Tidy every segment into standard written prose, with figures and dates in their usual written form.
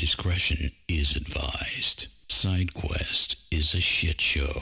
discretion is advised. Side Quest is a shit show.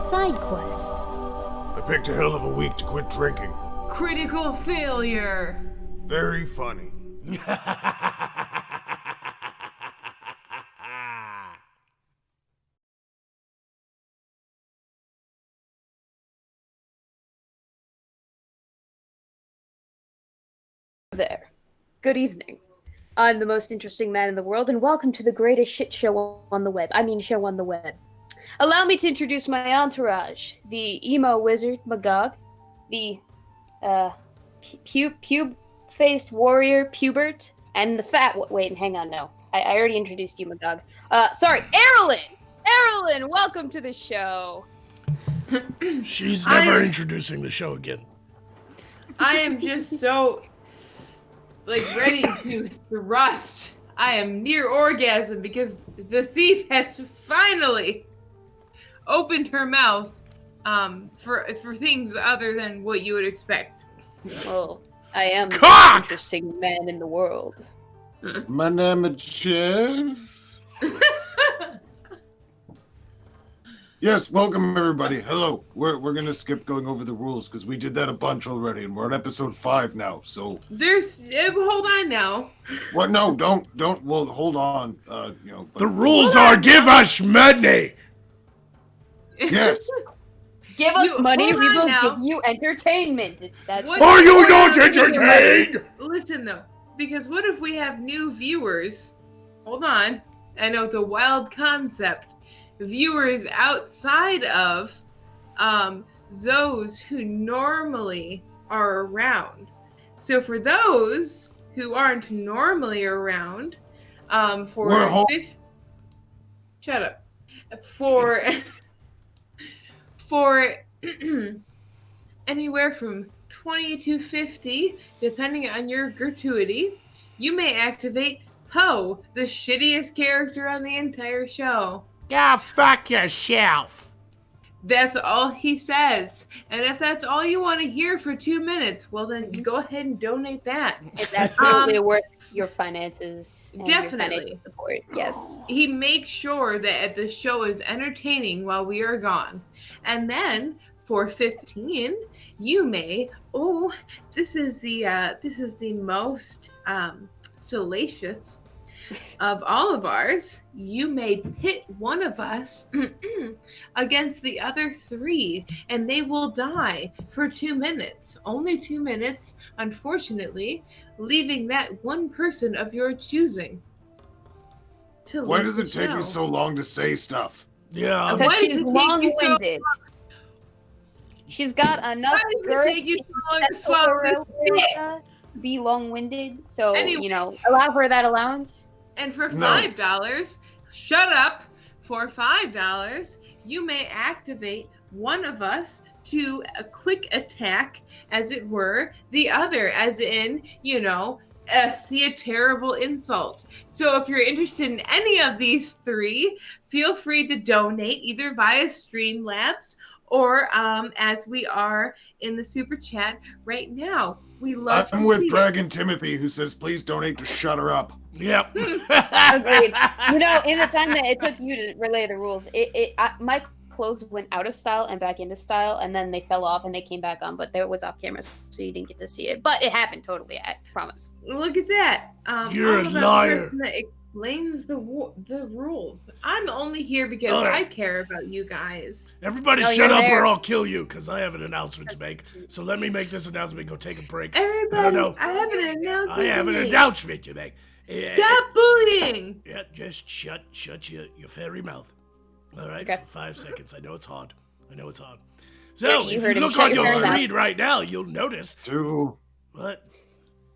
Side quest. I picked a hell of a week to quit drinking. Critical failure. Very funny. There. Good evening. I'm the most interesting man in the world, and welcome to the greatest shit show on the web. Show on the web. Allow me to introduce my entourage. The emo wizard, Magog. The, pube-faced warrior, Pubert. And the fat... Wait, hang on, no. I already introduced you, Magog. Sorry, Erilyn! Erilyn, welcome to the show. She's never introducing the show again. I am just so, ready to thrust. I am near orgasm because the thief has finally opened her mouth for things other than what you would expect. Well, I am the most interesting man in the world. My name is Chef. Yes, welcome everybody. Hello. We're gonna skip going over the rules because we did that a bunch already, and we're on episode 5 now. So hold on now. what? No, don't. Well, hold on. The rules are give us money. Yes. Give us money, we will now. give you entertainment. It's that What- Are you not entertained? Listen though, because what if we have new viewers? Hold on. I know it's a wild concept. Viewers outside of those who normally are around. So for those who aren't normally around, shut up. For anywhere from 20 to 50, depending on your gratuity, you may activate Poe, the shittiest character on the entire show. Go fuck yourself. That's all he says. And if that's all you want to hear for 2 minutes, well then go ahead and donate that. It's absolutely worth your finances and Definitely. your financial support. Yes. He makes sure that the show is entertaining while we are gone. And then for 15, you may, this is the most salacious of all of ours, you may pit one of us against the other 3, and they will die for 2 minutes. Only 2 minutes, unfortunately, leaving that one person of your choosing. Why does it take you so long to say stuff? Yeah. Because Why she's does it take you long-winded. She's got enough Why does it girth take you so long to and swallow this dick? to be long-winded. So, Anyway. allow her that allowance. And for No. $5, shut up. For $5, you may activate one of us to a quick attack, as it were, the other, as in, see a terrible insult. So if you're interested in any of these 3, feel free to donate either via Streamlabs or as we are in the super chat right now. We love I'm to with see Dragon Timothy, who says, please donate to shut her up. Yep. Agreed. In the time that it took you to relay the rules, my clothes went out of style and back into style, and then they fell off and they came back on, but there was off camera, so you didn't get to see it. But it happened totally, I promise. Look at that. You're I'm a about the liar. person that explains the rules. I'm only here because All right. I care about you guys. Everybody No, shut you're up there. or I'll kill you, because I have an announcement to make. So let me make this announcement, go take a break. Everybody, No. I have an announcement. I have an to make. announcement to make. Stop bullying. Yeah, just shut your fairy mouth. All right, Okay. for 5 seconds. I know it's hard. So, Yeah, you if heard you him. look Shut on your your fairy mouth. screen right now, you'll notice. 2, What?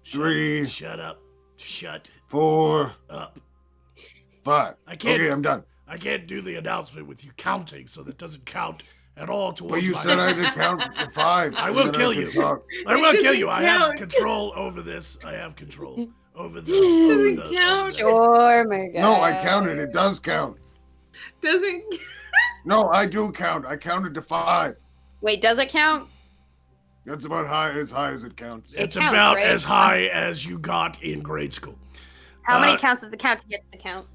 3, Shut up. Shut 4, up. 5. I can't- Okay, I'm done. I can't do the announcement with you counting, so that doesn't count at all towards Well, you my... said I had to count to 5. I and will then kill could you. talk. I will kill you. doesn't I have count. control over this. I have control over the... Doesn't over the- count. Sure, my guy. No, I counted. It does count. Doesn't. No, I do count. I counted to 5. Wait, does it count? That's about high as it counts. It It's counts, about right? as high as you got in grade school. How many Uh, counts does it count to get the count?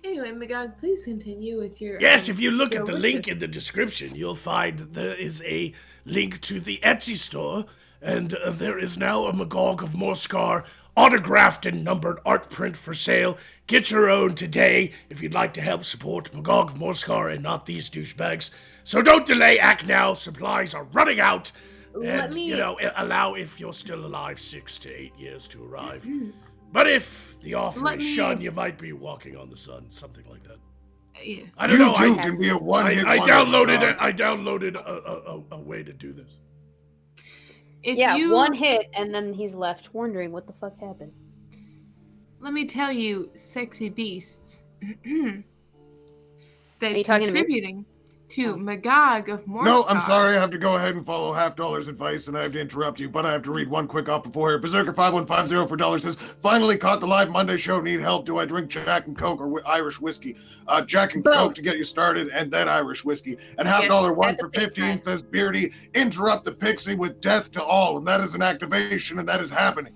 Anyway, Magog, please continue with your. Yes, if you look your at the wishes. link in the description, you'll find there is a link to the Etsy store, and there is now a Magog of Morskar autographed and numbered art print for sale. Get your own today if you'd like to help support Magog of Morskar and not these douchebags. So don't delay, act now. Supplies are running out. Let And, me- allow, if you're still alive, 6 to 8 years to arrive. But if the offer Let is me- shun, you might be walking on the sun, something like that. Yeah. I don't You know. too I, can be a one-hit I wonder, downloaded dog. I downloaded a way to do this. If Yeah, you, one hit, and then he's left wondering what the fuck happened. Let me tell you, sexy beasts. Are that you talking to me? contributing to Magog of Morskar. No, I'm sorry. I have to go ahead and follow $50 advice, and I have to interrupt you, but I have to read one quick off before here. Berserker5150 for $1 says, finally caught the live Monday show. Need help? Do I drink Jack and Coke or Irish whiskey? Jack and Both. Coke to get you started, and then Irish whiskey. And $50 one at the for same 15 time. says, Beardy, interrupt the Pixie with death to all, and that is an activation, and that is happening.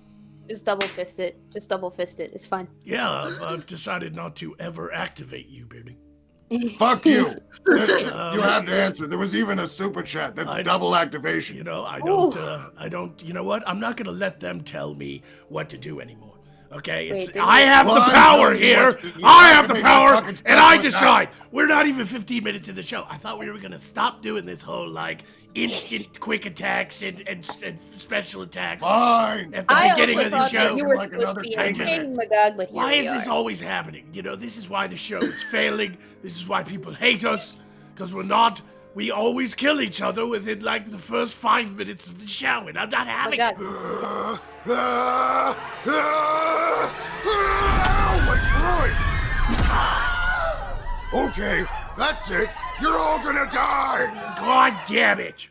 Just double fist it. Just double fist it. It's fine. Yeah, I've decided not to ever activate you, Beardy. Fuck you. You have to answer. There was even a super chat. That's I- double activation. You know, I Ooh. don't. You know what? I'm not gonna let them tell me what to do anymore. Okay, Wait, it's did I you- have Well, the I'm power telling you here. what, you I have have to the make power, that fucking and I step like decide. We're not even 15 minutes in the show. I thought we were gonna stop doing this whole like instant quick attacks and special attacks Fine. at the I beginning also of the thought that show. you were Like supposed another to be 10 entertaining minutes. Magog, but here Why we is this are. always happening? You know, this is why the show is failing. This is why people hate us, because we always kill each other within like the first 5 minutes of the show, and I'm not having it. Magog, Oh my groin! Okay, that's it. You're all gonna die. God damn it!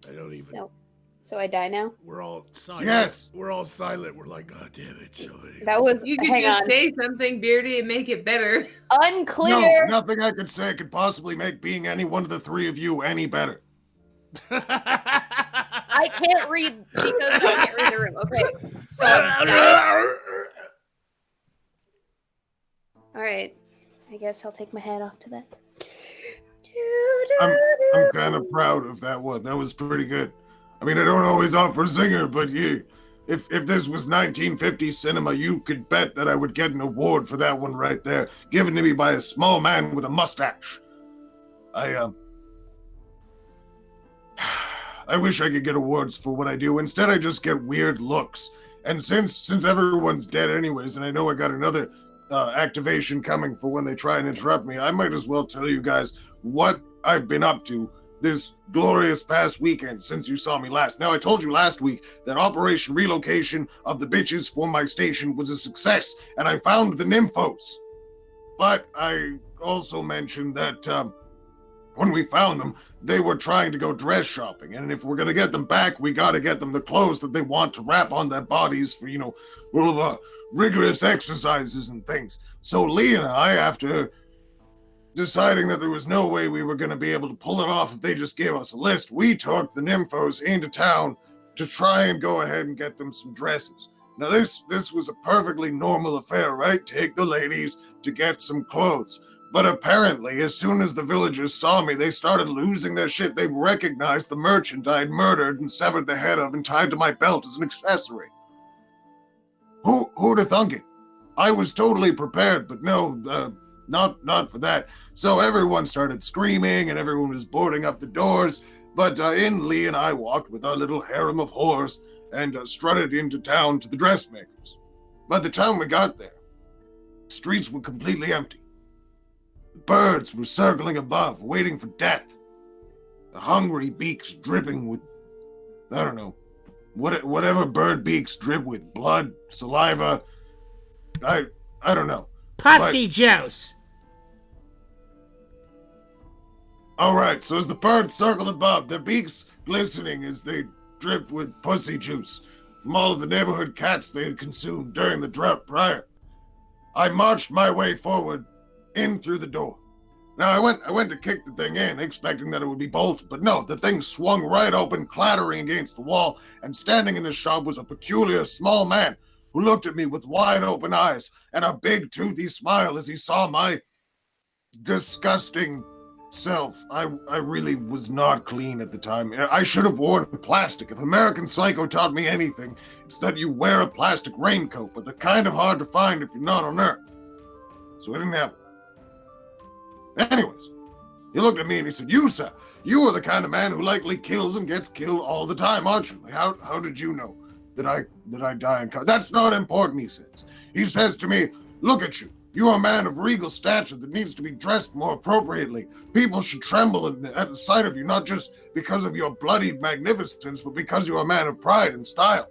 I don't even. so I die now? We're all silent. Yes. We're all silent. We're like, God damn it! Somebody. That was You could hang just on. say something, Beardy, and make it better. Unclear. No, nothing I could say could possibly make being any one of the three of you any better. I can't read because I can't read the room. Okay. So all right. I guess I'll take my hat off to that. I'm kind of proud of that one. That was pretty good. I mean, I don't always offer a zinger, but if this was 1950 cinema, you could bet that I would get an award for that one right there, given to me by a small man with a mustache. I wish I could get awards for what I do. Instead, I just get weird looks. And since everyone's dead anyways, and I know I got another activation coming for when they try and interrupt me, I might as well tell you guys what I've been up to this glorious past weekend since you saw me last. Now, I told you last week that Operation Relocation of the Bitches for my station was a success, and I found the nymphos. But I also mentioned that when we found them, they were trying to go dress shopping, and if we're gonna get them back, we gotta get them the clothes that they want to wrap on their bodies for, rigorous exercises and things. So Lee and I, after deciding that there was no way we were gonna be able to pull it off if they just gave us a list, we took the nymphos into town to try and go ahead and get them some dresses. Now this was a perfectly normal affair, right? Take the ladies to get some clothes. But apparently, as soon as the villagers saw me, they started losing their shit. They recognized the merchant I had murdered and severed the head of and tied to my belt as an accessory. Who'd have thunk it? I was totally prepared, but no, not for that. So everyone started screaming and everyone was boarding up the doors. But in Lee and I walked with our little harem of whores and strutted into town to the dressmakers. By the time we got there, the streets were completely empty. The birds were circling above, waiting for death. The hungry beaks dripping with, I don't know, whatever bird beaks drip with, blood, saliva. I don't know. Pussy juice. Alright, so as the birds circled above, their beaks glistening as they dripped with pussy juice from all of the neighborhood cats they had consumed during the drought prior, I marched my way forward in through the door. Now I went to kick the thing in, expecting that it would be bolted, but no, the thing swung right open, clattering against the wall, and standing in the shop was a peculiar small man who looked at me with wide open eyes and a big toothy smile as he saw my disgusting self. I really was not clean at the time. I should have worn plastic. If American Psycho taught me anything, it's that you wear a plastic raincoat, but they're kind of hard to find if you're not on Earth. So I didn't have it. Anyways, he looked at me and he said, "You, sir, you are the kind of man who likely kills and gets killed all the time, aren't you? How did you know that I die in car?" "That's not important," he says. He says to me, "Look at you. You are a man of regal stature that needs to be dressed more appropriately. People should tremble at the sight of you, not just because of your bloody magnificence, but because you are a man of pride and style."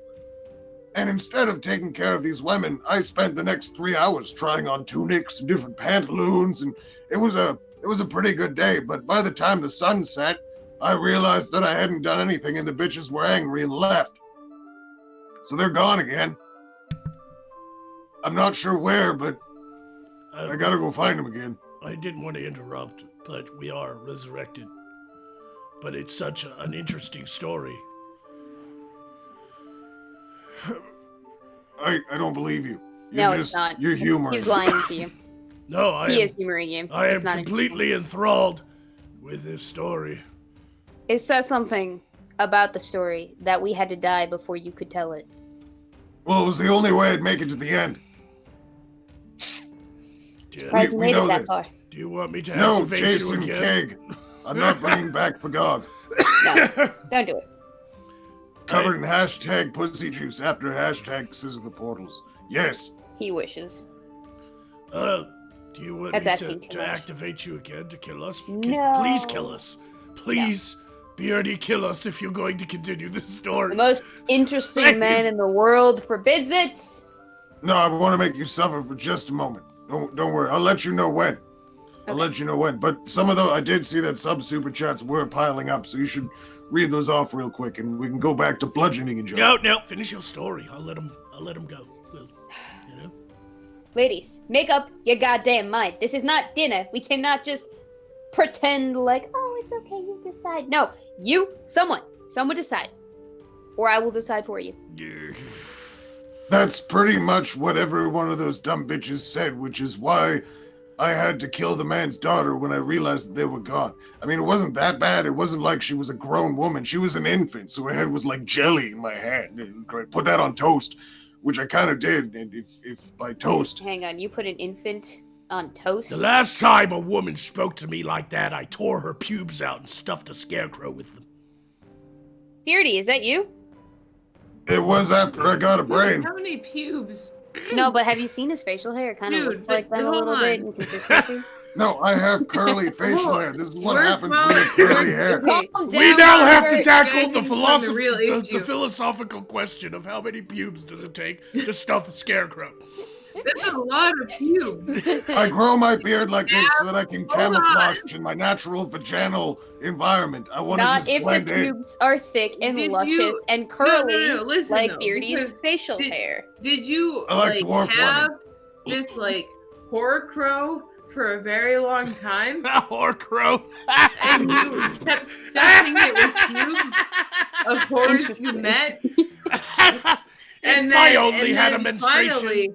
And instead of taking care of these women, I spent the next 3 hours trying on tunics and different pantaloons, and it was a pretty good day. But by the time the sun set, I realized that I hadn't done anything, and the bitches were angry and left. So they're gone again. I'm not sure where, but I gotta go find him again. I didn't want to interrupt, but we are resurrected. But it's such an interesting story. I don't believe you. No, it's not. You're humoring. He's lying to you. No, He is humoring you. I am It's not completely enthralled with this story. It says something about the story that we had to die before you could tell it. Well, it was the only way I'd make it to the end. Surprised you we made know it that this. far. Do you want me to No, activate Jason you again? Keg. I'm not bringing back Magog. No, don't do it. Covered in hashtag pussy juice after hashtag scissor the portals. Yes. He wishes. Do you want That's me asking too to much. activate you again to kill us? No. Please kill us. Please, Beardy, kill us if you're going to continue this story. The most interesting Please. man in the world forbids it. No, I want to make you suffer for just a moment. Don't worry. I'll let you know when. I'll let you know when. But some of those, I did see that sub super chats were piling up, so you should read those off real quick, and we can go back to bludgeoning each other. No, finish your story. I'll let him go. Well, you know. Ladies, make up your goddamn mind. This is not dinner. We cannot just pretend like, oh, it's okay, you decide. No, someone decide. Or I will decide for you. Yeah. That's pretty much what every one of those dumb bitches said, which is why I had to kill the man's daughter when I realized that they were gone. I mean, it wasn't that bad. It wasn't like she was a grown woman. She was an infant, so her head was like jelly in my hand. And I put that on toast, which I kind of did. And if by toast... Hang on, you put an infant on toast? The last time a woman spoke to me like that, I tore her pubes out and stuffed a scarecrow with them. Beardy, is that you? It was after I got a brain. How many pubes? No, but have you seen his facial hair? It kind of Dude, looks like but them a hold little bit on. in consistency. No, I have curly facial hair. This is what We're happens when you have curly hair. Okay. Calm We down, now have to Robert. tackle the, Guys, the real the issue. philosophical question of how many pubes does it take to stuff a scarecrow? That's a lot of pubes. I grow my beard like this so that I can Hold on. camouflage in my natural vaginal environment. I want to Not just if the blend in. pubes are thick and Did luscious you- and curly, No, listen, like though, Beardy's because facial did- hair. Did you I like dwarf have this horror crow for a very long time? A whore And you kept stuffing it with pubes of horrors you met? And If I then, only and had a then menstruation. finally,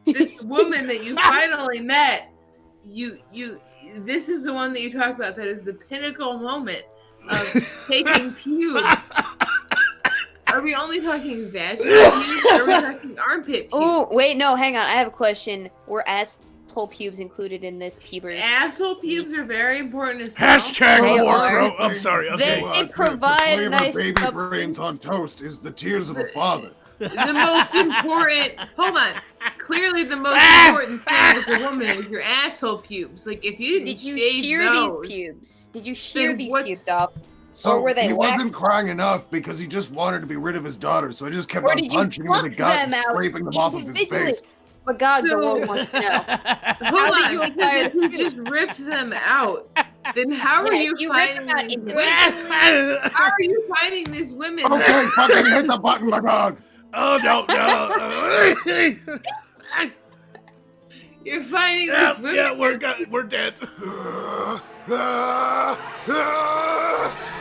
this woman that you finally met, this is the one that you talk about that is the pinnacle moment of taking pubes. Are we only talking vaginal pubes? Or are we talking armpit pubes? Oh, wait, no, hang on. I have a question. Were asshole pubes included in this puberty? Asshole pubes are very important as well. Hashtag They war are. crow. I'm sorry. Okay. They provide the a nice baby brains substance. on toast is the tears of a father. The most important. Hold on. Clearly, the most important thing as a woman is your asshole pubes. Like if you didn't Did you shave shear those, these pubes? Did you shear then these what's- pubes off? So Or were they he wasn't waxed? crying enough because he just wanted to be rid of his daughter, so he just kept Or on did you punching him in the pluck gut and them out scraping them off of his individually? face. Magog, the So- world wants to know. Hold did on, you because acquire if you pubes? just ripped them out, then how are Yeah, you you ripped finding them out these individually. women? How are you finding these women? Okay, fucking hit the button, Magog. Oh no. You're finding Yeah, these women. yeah, we're dead.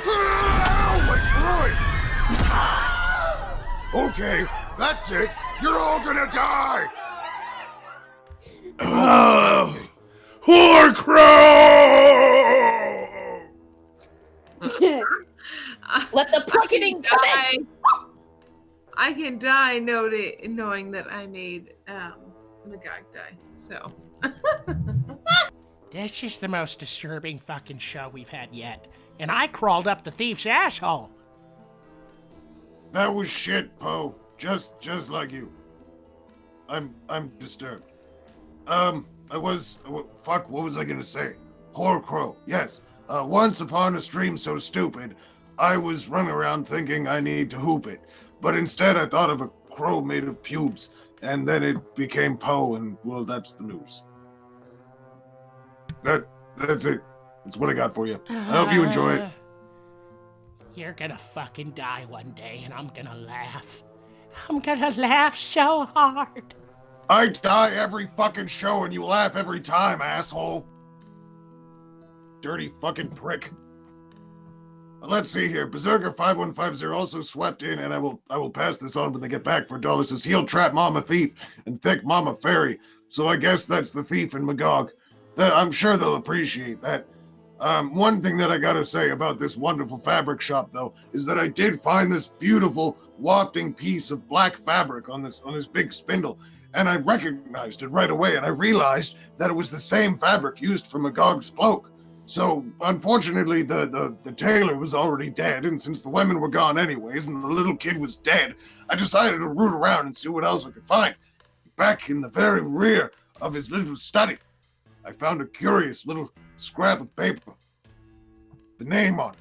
Oh, my groin! Okay, that's it. You're all gonna die. Oh, whore crow! Let the plucking come in. I can die knowing that I made Magog die. So This is the most disturbing fucking show we've had yet. And I crawled up the thief's asshole. That was shit, Poe. Just like you. I'm disturbed. Fuck, what was I gonna say? Whore crow, yes. Once upon a stream so stupid, I was running around thinking I need to hoop it. But instead I thought of a crow made of pubes, and then it became Poe, and well, that's the news. That's it. That's what I got for you. I hope you enjoy it. You're gonna fucking die one day, and I'm gonna laugh. I'm gonna laugh so hard. I die every fucking show and you laugh every time, asshole. Dirty fucking prick. Let's see here. Berserker 5150 also swept in, and I will pass this on when they get back for $1. Says heel trap mama thief and thick mama fairy. So I guess that's the thief and Magog. I'm sure they'll appreciate that. One thing that I gotta say about this wonderful fabric shop, though, is that I did find this beautiful wafting piece of black fabric on this big spindle, and I recognized it right away, and I realized that it was the same fabric used for Magog's cloak. So, unfortunately, the tailor was already dead, and since the women were gone anyways, and the little kid was dead, I decided to root around and see what else I could find. Back in the very rear of his little study, I found a curious little scrap of paper. The name on it.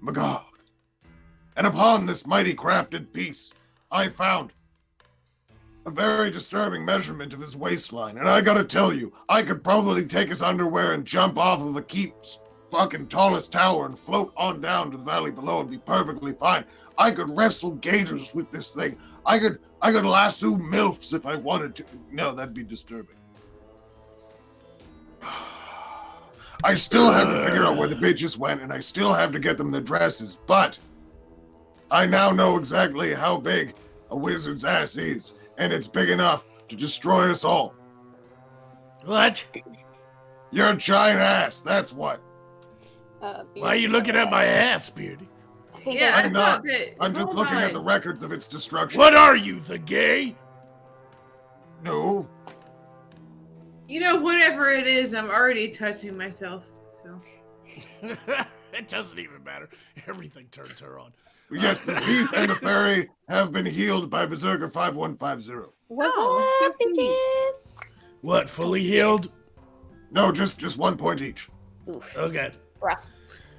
Magog. And upon this mighty crafted piece, I found a very disturbing measurement of his waistline. And I gotta tell you, I could probably take his underwear and jump off of a keep's fucking tallest tower and float on down to the valley below and be perfectly fine. I could wrestle gators with this thing. I could lasso MILFs if I wanted to. No, that'd be disturbing. I still have to figure out where the bitches went, and I still have to get them their dresses, but I now know exactly how big a wizard's ass is, and it's big enough to destroy us all. What? You're a giant ass, that's what. Why are you looking at my ass, Beardy? yeah, I'm not. that. I'm just Hold looking on. at the records of its destruction. What are you, the gay? No. You know, whatever it is, I'm already touching myself. So It doesn't even matter. Everything turns her on. Yes, the thief and the fairy have been healed by Berserker 5150. What's Oh, up, bitches? What, fully healed? No, just 1 point each. Oof. Okay. Bruh.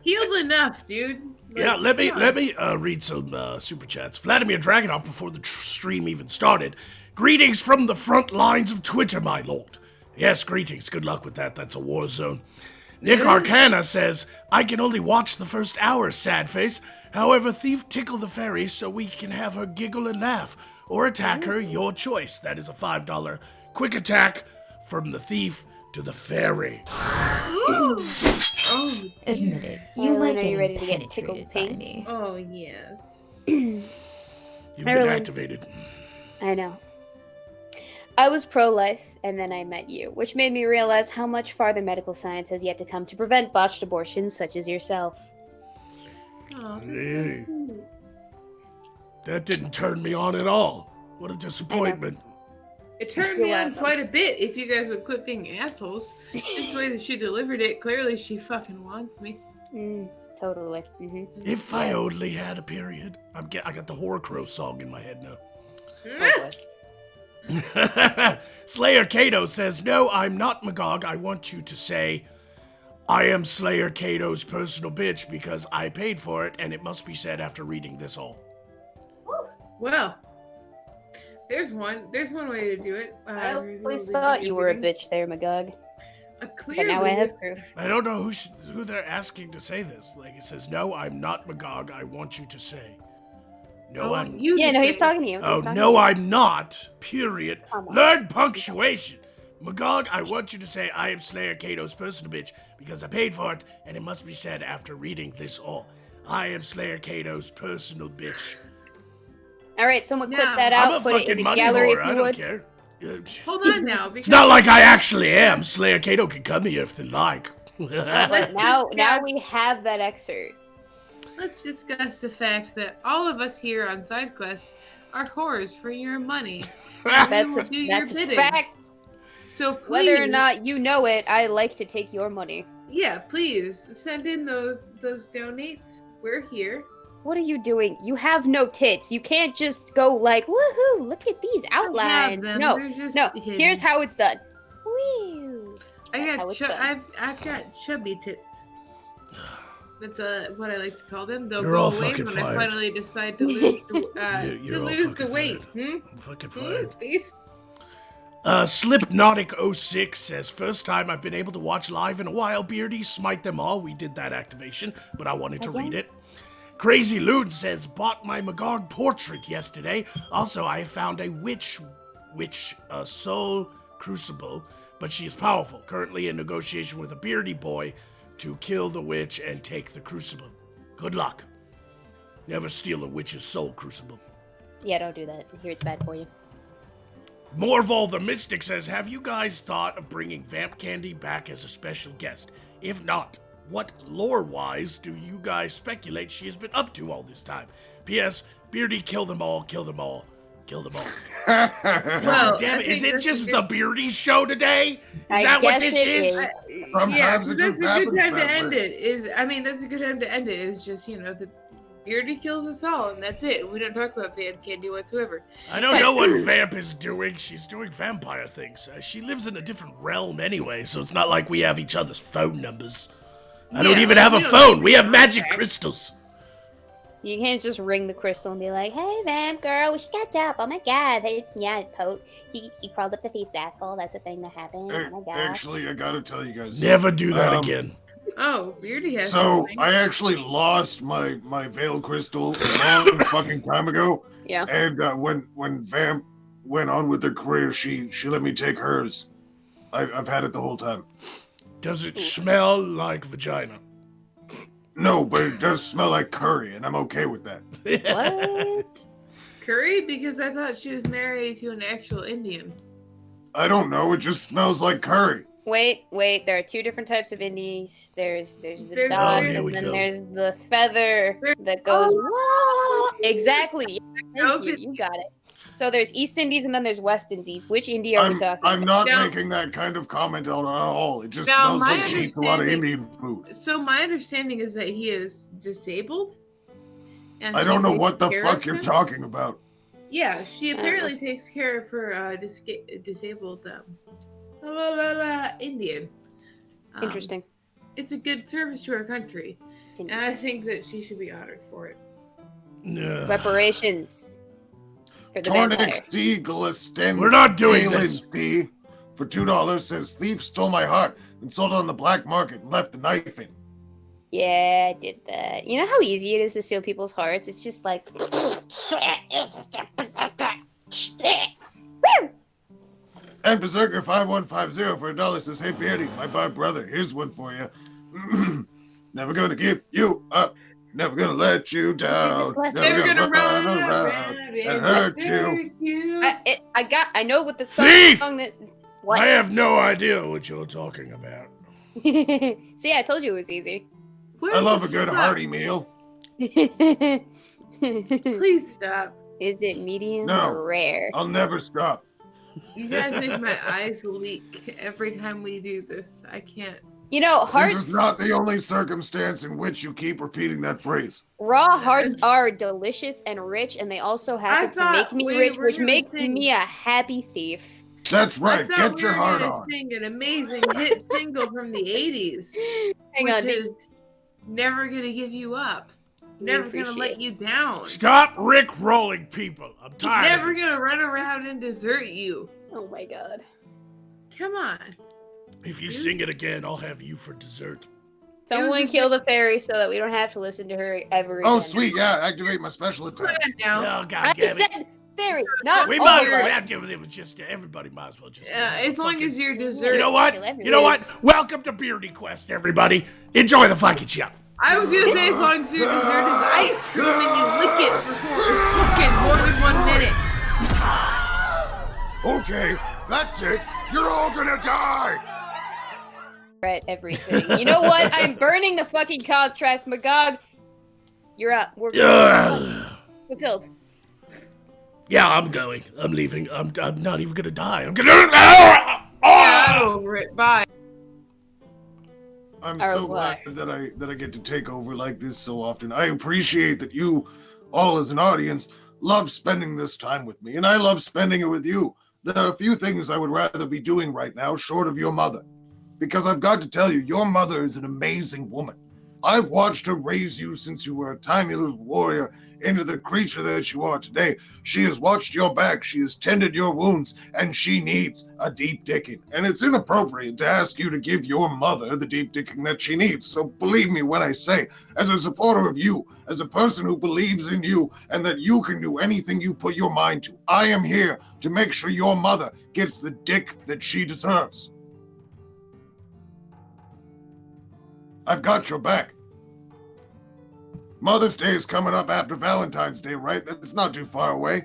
healed enough, dude. Like, Yeah, let me come on. read some super chats. Vladimir Dragonov before the stream even started. Greetings from the front lines of Twitter, my lord. Yes, greetings. Good luck with that. That's a war zone. Nick Arcana says, I can only watch the first hour, sad face. However, thief tickle the fairy so we can have her giggle and laugh. Or attack her, your choice. That is a $5 quick attack from the thief to the fairy. Oh, Admit it. You You like are getting you ready to get penetrated tickled by pink? me. oh yes. You've been Ireland. activated. I know. I was pro-life, and then I met you, which made me realize how much farther medical science has yet to come to prevent botched abortions such as yourself. Oh, that's Hey. so cute. That didn't turn me on at all. What a disappointment. It turned You're me on welcome. quite a bit if you guys would quit being assholes. Just the way that she delivered it, clearly she fucking wants me. Totally. Mm-hmm. If I only had a period. I got the Horror Crow song in my head now. Slayer Kaito says, "No, I'm not Magog. I want you to say, I am Slayer Kato's personal bitch because I paid for it, and it must be said after reading this all." Well, there's one way to do it. I always thought you were a bitch there, Magog. Clearly, But now I have proof. I don't know who they're asking to say this. Like, it says, "No, I'm not Magog. I want you to say." No, I'm... Yeah, no, he's talking to you. Oh, He's talking no, to you. I'm not. Period. Come on. Learn punctuation. Magog, I want you to say, I am Slayer Kato's personal bitch because I paid for it, and it must be said after reading this all. I am Slayer Kato's personal bitch. All right, someone clip Yeah, that I'm out, a put it fucking in the money gallery whore. if I you don't would. care. Hold on now. It's not like I actually am. Slayer Kaito can come here if they like. But now we have that excerpt. Let's discuss the fact that all of us here on SideQuest are whores for your money. That's will a do your bidding. fact. So please, Whether or not you know it, I like to take your money. yeah, please send in those donates. We're here. What are you doing? You have no tits. You can't just go like, woohoo, look at these outlines. them. No, They're just no. hidden. Here's how it's done. Woo. That's how it's done. I've got chubby tits. That's what I like to call them. They'll You're go all away fucking when fired. I finally decide to lose You're all the fucking weight. I'm fucking fired. Thief? Slipnotic06 says, "First time I've been able to watch live in a while. Beardy, smite them all." We did that activation, but I wanted to read it. Crazy Loon says, "Bought my Magog portrait yesterday. Also, I found a witch soul crucible, but she is powerful. Currently in negotiation with a beardy boy to kill the witch and take the crucible. Good luck. Never steal a witch's soul crucible." Yeah, don't do that. I hear it's bad for you. Morval the Mystic says, "Have you guys thought of bringing Vamp Candy back as a special guest? If not, what lore-wise do you guys speculate she has been up to all this time? P.S. Beardy, kill them all, kill them all, kill them all." Well, Damn I it, is think it that's just a good- the Beardy show today? Is I that what guess this it is? is. Sometimes it that's just a good happens time to that end way. it. That's a good time to end it. Is just the Beardy kills us all, and that's it. We don't talk about Vamp Candy whatsoever. I don't know what Vamp is doing. She's doing vampire things. She lives in a different realm anyway, so it's not like we have each other's phone numbers. I don't Yeah, even have a we don't phone. need We have to magic contact. crystals. You can't just ring the crystal and be like, "Hey, Vamp girl, we should catch up. Oh my god, he crawled up the thief's asshole. That's the thing that happened. Oh my god." Actually, I gotta tell you guys. Never do that Um, again. Oh, Beardy has So something. I actually lost my veil crystal a long fucking time ago, Yeah. and when Vamp went on with her career, she let me take hers. I've had it the whole time. Does it smell like vagina? No, but it does smell like curry, and I'm okay with that. What? Curry? Because I thought she was married to an actual Indian. I don't know. It just smells like curry. Wait. There are two different types of indies. There's the There's- dove, here and we then go. there's the feather that goes. Exactly. Thank you. You got it. So there's East Indies and then there's West Indies. Which Indie are we talking? I'm not Now- making that kind of comment at all. It just Now, smells my like she eats a lot of understanding- Indian food. So my understanding is that he is disabled. And I she don't know takes what the care fuck of you're him? talking about. Yeah, she apparently takes care of her disabled Indian. Interesting. It's a good service to our country, and I think that she should be honored for it. No. Reparations for the vampire. Tornix D. Gliston. We're not doing this. D. For $2 says thief stole my heart and sold it on the black market and left the knife in. Yeah, I did that. You know how easy it is to steal people's hearts? It's just like. And Berserker 5150 for $1 says, "Hey Beardy, my bar brother, here's one for you. Never gonna give you up. Never gonna let you down. last Never gonna run around and hurt you. I know what the song Thief! that. What? I have no idea what you're talking about. See, I told you it was easy. I love a good hearty meal. Is Please stop. it medium No. or rare? I'll never stop. You guys make my eyes leak every time we do this. I can't. You know, This hearts. is not the only circumstance in which you keep repeating that phrase. Raw hearts are delicious and rich, and they also happen to make thought me we rich, were which gonna makes sing. me a happy thief. That's right. I thought Get your we heart were gonna on. sing an amazing hit single from the 80s. Hang on, which did- is never gonna give you up. Never gonna appreciate let you down. Stop Rick-rolling people. I'm tired Never of it. gonna run around and desert you. Oh my god. Come on. If you sing it again, I'll have you for dessert. Someone a kill the fairy so that we don't have to listen to her ever again. Oh, sweet. Yeah, activate my special Come attack. on now. Oh, God I damn it. said fairy, not We all might of us. have to, it was just, everybody might as well just. As long as you're You deserted. know what? You know what? Welcome to Beardy Quest, everybody. Enjoy the fucking show. I was gonna say as long as your dessert is ice cream and you lick it for fucking more than 1 minute. Okay, that's it. You're all gonna die. Right, everything. You know what? I'm burning the fucking contrast, Magog. You're up. We're killed. Yeah, I'm going. I'm leaving. I'm not even gonna die. I'm gonna. Get over it. Bye. I'm Or so what? glad that I get to take over like this so often. I appreciate that you all as an audience love spending this time with me, and I love spending it with you. There are a few things I would rather be doing right now, short of your mother. Because I've got to tell you, your mother is an amazing woman. I've watched her raise you since you were a tiny little warrior into the creature that you are today. She has watched your back, she has tended your wounds, and she needs a deep dicking. And it's inappropriate to ask you to give your mother the deep dicking that she needs. So believe me when I say, as a supporter of you, as a person who believes in you, and that you can do anything you put your mind to, I am here to make sure your mother gets the dick that she deserves. I've got your back. Mother's Day is coming up after Valentine's Day, right? That's not too far away.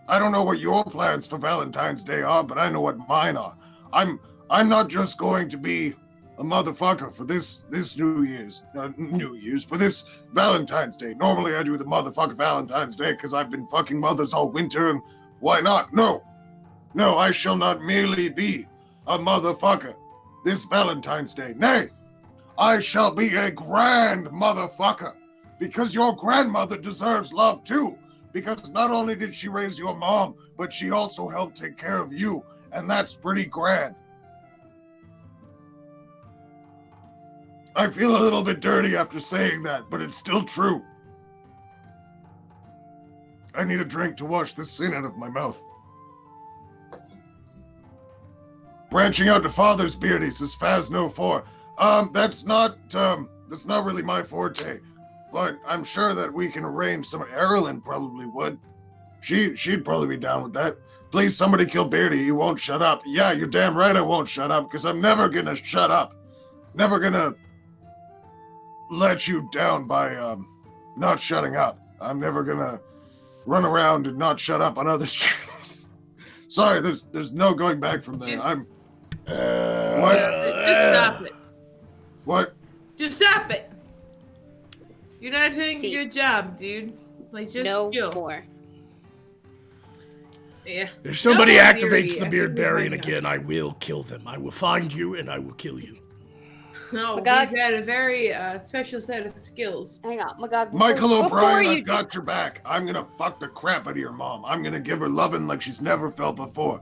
I don't know what your plans for Valentine's Day are, but I know what mine are. I'm not just going to be a motherfucker for this New Year's, for this Valentine's Day. Normally I do the motherfucker Valentine's Day because I've been fucking mothers all winter, and why not? No, I shall not merely be a motherfucker this Valentine's Day. Nay, I shall be a grand motherfucker, because your grandmother deserves love too, because not only did she raise your mom, but she also helped take care of you, and that's pretty grand. I feel a little bit dirty after saying that, but it's still true. I need a drink to wash the sin out of my mouth. Branching out to father's beardies is Faz 04. That's not really my forte, but I'm sure that we can arrange some. Erilyn probably would. She'd probably be down with that. Please, somebody kill Beardy. He won't shut up. Yeah, you're damn right I won't shut up, because I'm never gonna shut up. Never gonna let you down by, not shutting up. I'm never gonna run around and not shut up on other streams. Sorry, there's no going back from there. What? Just stop it. What? Just stop it. You're not doing See. a good job, dude. Like, just No chill. more. Yeah. If somebody No, activates Beardy, the I Beard think Baron we might again, I will kill them. I will find you and I will kill you. No, Magog. we've got a very special set of skills. Hang on, Magog. Michael before O'Brien, you I've got your back. I'm gonna fuck the crap out of your mom. I'm gonna give her loving like she's never felt before.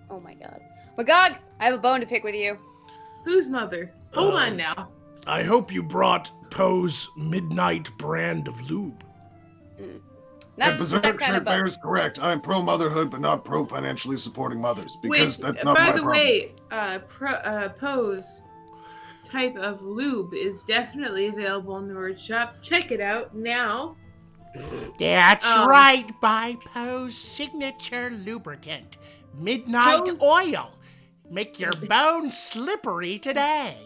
Oh my god. Magog, I have a bone to pick with you. Whose mother? Hold on now. I hope you brought Poe's Midnight brand of lube. Not And Berserk that kind Shirt of bone. Bear is correct. I'm pro-motherhood, but not pro-financially supporting mothers, because Wait, that's not by my the problem. way, Poe's type of lube is definitely available in the merch shop. Check it out now. That's Um, right, by Poe's signature lubricant, Midnight Poe's- Oil. Make your bones slippery today.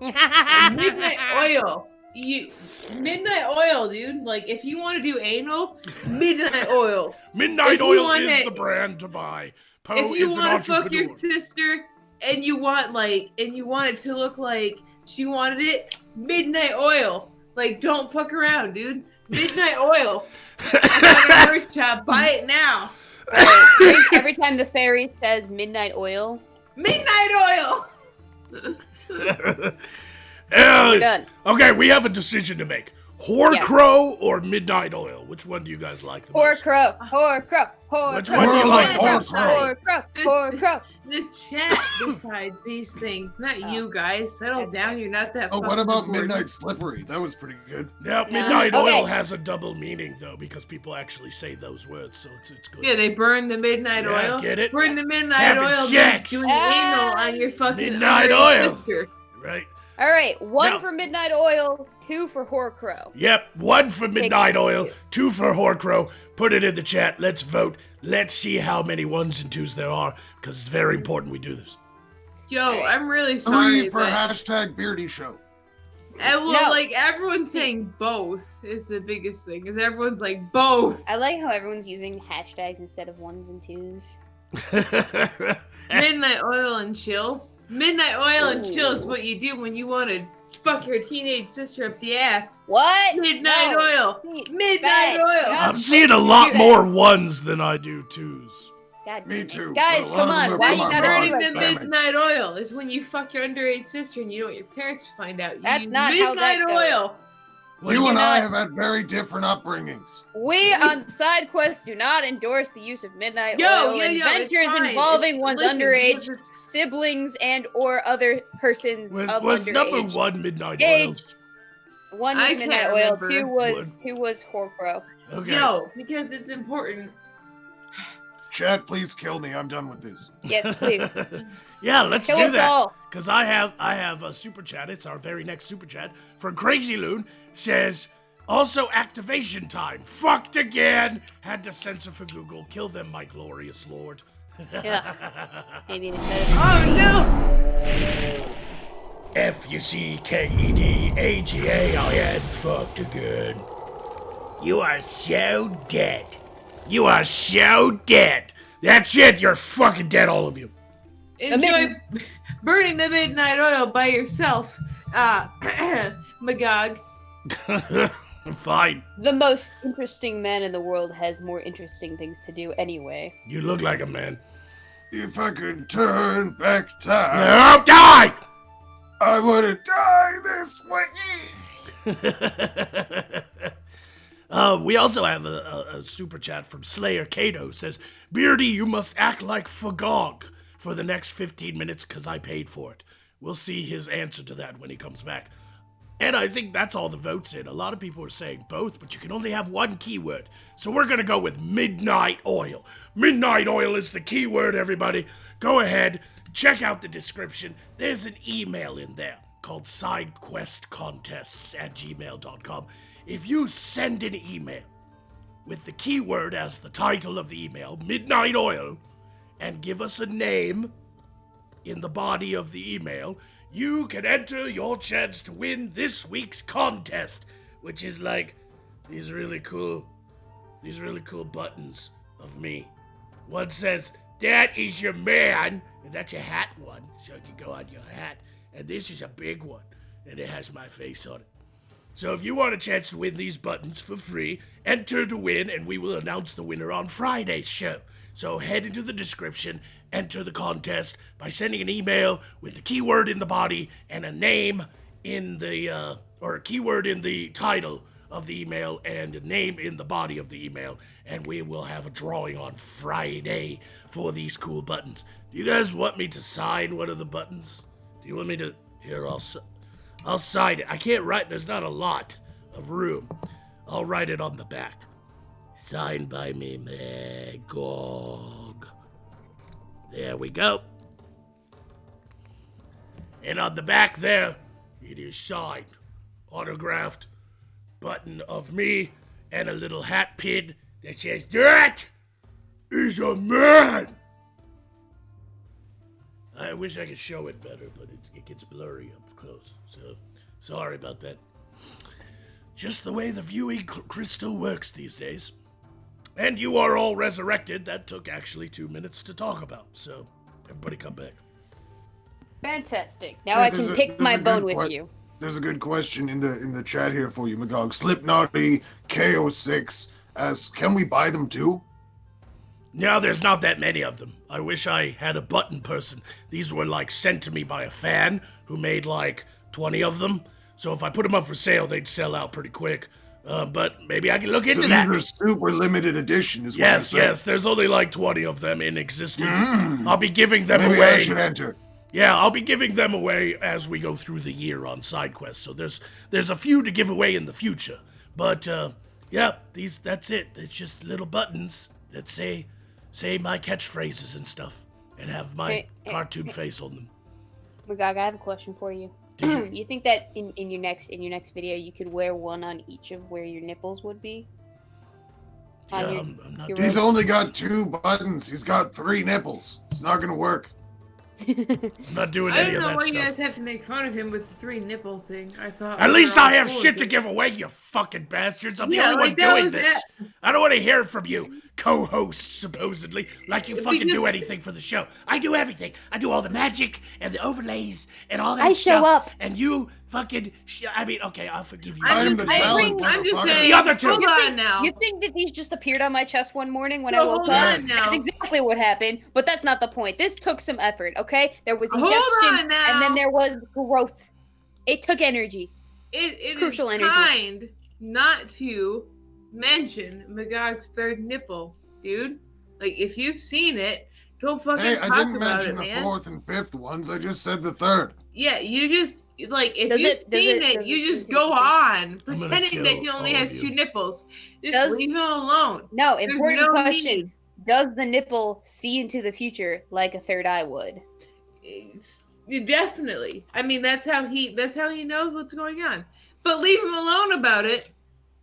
Midnight Oil. you midnight oil, dude. Like if you want to do anal, midnight oil. Midnight If you Oil want is it- the brand to buy. Poe If you is an want to fuck entrepreneur. your sister and you want it to look like she wanted it, midnight oil. Like don't fuck around, dude. Midnight oil. I got a merch shop. Buy it now. Every time the fairy says midnight oil, Midnight oil. we're done. Okay, we have a decision to make. Horcrow or Midnight Oil? Which one do you guys like the most? Horcrow. Which one do you like? Horcrow. The chat decides these things, not you guys. Settle down. You're not that. Oh, what fucking about important. Midnight Slippery? That was pretty good. Yeah, No. Midnight Okay. Oil has a double meaning though because people actually say those words, so it's good. Yeah, they burn the midnight Yeah, oil. get it? Burn the midnight Having oil. sex. Doing anal on your fucking Midnight underage oil. sister. Right? All right, one No. for midnight oil, 2 for Horcrow. Yep, 1 for Midnight it. Oil, 2 for Horcrow. Put it in the chat. Let's vote. Let's see how many 1s and 2s there are because it's very important we do this. Yo, I'm really sorry. 3 for but- hashtag Beardy Show. And well, No. like everyone's saying both is the biggest thing, because everyone's like both. I like how everyone's using hashtags instead of 1s and 2s. Midnight oil and chill. Midnight oil and chill is Ooh. what you do when you want to fuck your teenage sister up the ass. What? Midnight No. oil. Midnight Bad. oil. No. I'm seeing a lot more 1s than I do 2s. God Me damn it. too. Guys, But a lot come of on. them are Why from you our gotta Burning do bodies. the it? Damn it. midnight oil is when you fuck your underage sister and you don't want your parents to find out. You That's use not how that midnight goes. oil. You and I not- have had very different upbringings. We on SideQuest do not endorse the use of midnight Yo, oil yo, in yo, it's ventures fine. involving one's Listen, underage because it's- siblings and or other persons of Was number underage 1 Midnight Oil? age. 1 was I midnight can't oil. remember. 2 was Horcrow. Okay. Yo, because it's important. Chad, please kill me. I'm done with this. Yes, please. Yeah, let's Kill do us that. all. Because I have a super chat. It's our very next super chat from Crazy Loon. Says, also activation time. Fucked again. Had to censor for Google. Kill them, my glorious lord. Yeah. Maybe it's better. Oh no! Fuckedagin. Fucked again. You are so dead. You are so dead. That's it. You're fucking dead, all of you. Enjoy burning the midnight oil by yourself. Magog. Fine. The most interesting man in the world has more interesting things to do anyway. You look like a man. If I could turn back time, No, die! I wouldn't die this way. We also have a super chat from Slayer Kaito. Says, Beardy, you must act like Magog for the next 15 minutes because I paid for it. We'll see his answer to that when he comes back. And I think that's all the votes in. A lot of people are saying both, but you can only have one keyword. So we're going to go with Midnight Oil. Midnight Oil is the keyword, everybody. Go ahead, check out the description. There's an email in there called sidequestcontests@gmail.com. If you send an email with the keyword as the title of the email, Midnight Oil, and give us a name in the body of the email, you can enter your chance to win this week's contest, which is like these really cool buttons of me. One says, that is your man, and that's a hat one, so it can go on your hat. And this is a big one, and it has my face on it. So if you want a chance to win these buttons for free, enter to win, and we will announce the winner on Friday's show. So head into the description, enter the contest by sending an email with the keyword in the body and a name in the, or a keyword in the title of the email and a name in the body of the email, and we will have a drawing on Friday for these cool buttons. Do you guys want me to sign one of the buttons? Do you want me to? Here, I'll sign it. I can't write. There's not a lot of room. I'll write it on the back. Signed by me, Magog. There we go. And on the back there, it is signed, autographed, button of me, and a little hat pin that says, that is a man. I wish I could show it better, but it gets blurry up close. So, sorry about that. Just the way the viewing crystal works these days. And you are all resurrected. That took actually 2 minutes to talk about. So, everybody come back. Fantastic. Now I can pick my bone with you. There's a good question in the chat here for you, Magog. Slipknotty KO6 asks, can we buy them too? No, there's not that many of them. I wish I had a button person. These were sent to me by a fan who made 20 of them. So if I put them up for sale, they'd sell out pretty quick. But maybe I can look into that. So these are super limited edition, is what you're saying? Yes. There's only 20 of them in existence. I'll be giving them Maybe away. I should enter. Yeah, I'll be giving them away as we go through the year on side quests. So there's a few to give away in the future. But that's it. It's just little buttons that say my catchphrases and stuff, and have my cartoon face on them. Magog, I have a question for you. You think that in your next video you could wear one on each of where your nipples would be? I'm not. He's only got 2 buttons. He's got 3 nipples. It's not gonna work. I'm not doing I any don't of know that why stuff. you guys have to make fun of him with the 3 nipple thing. I thought. At we least were all I have cool shit with to it. give away, you fucking bastards. I'm the Yeah, only one that doing was this. that. I don't want to hear from you, co-hosts, supposedly, like you fucking do anything for the show. I do everything. I do all the magic and the overlays and all that I stuff. show up. And you fucking... okay, I'll forgive you. I'm the talent. I'm just motherfucker. saying. The other two. Hold You on think, now. you think that these just appeared on my chest one morning when So I woke hold up? on now. That's exactly what happened, but that's not the point. This took some effort, okay? There was Hold ingestion, on now. and then there was growth. It took energy. It Crucial is energy. kind not to mention Magog's 3rd nipple, dude. If you've seen it, don't fucking Hey, talk I didn't about mention it, the man. 4th and 5th ones. I just said the 3rd. Yeah, you just if Does you've it- does seen it- it, does you it just seem to go be- on gonna pretending that he kill only all has of 2 you. nipples. Just Does- leave him alone. No, There's important no question. need. Does the nipple see into the future like a third eye would? Definitely. I mean, that's how he knows what's going on. But leave him alone about it.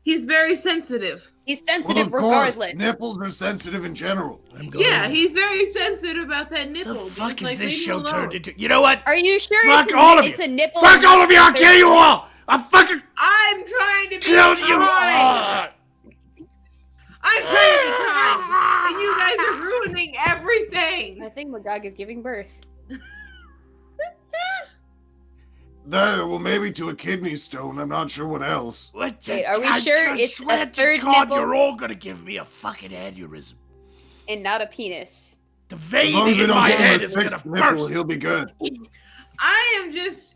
He's very sensitive. He's Well, sensitive of course, regardless. nipples are sensitive in general. I'm going. Yeah, he's very sensitive about that nipple. The dude. fuck is this leave him show alone. turned into? You know what? Are you sure Fuck it's all of it's you. a nipple? Fuck and all not of you! I'll a kill you third all! I'll fucking I'm trying to be kill you kind. all! I'm trying to be kind. And you guys are ruining everything. I think Magog is giving birth. Well, maybe to a kidney stone. I'm not sure what else. What the- Wait, are we I sure just it's swear a to third God, nipple? you're all gonna give me a fucking aneurysm. And not a penis. The As vein long as we in don't my get head him a is gonna 6th nipple, burst. he'll be good. I am just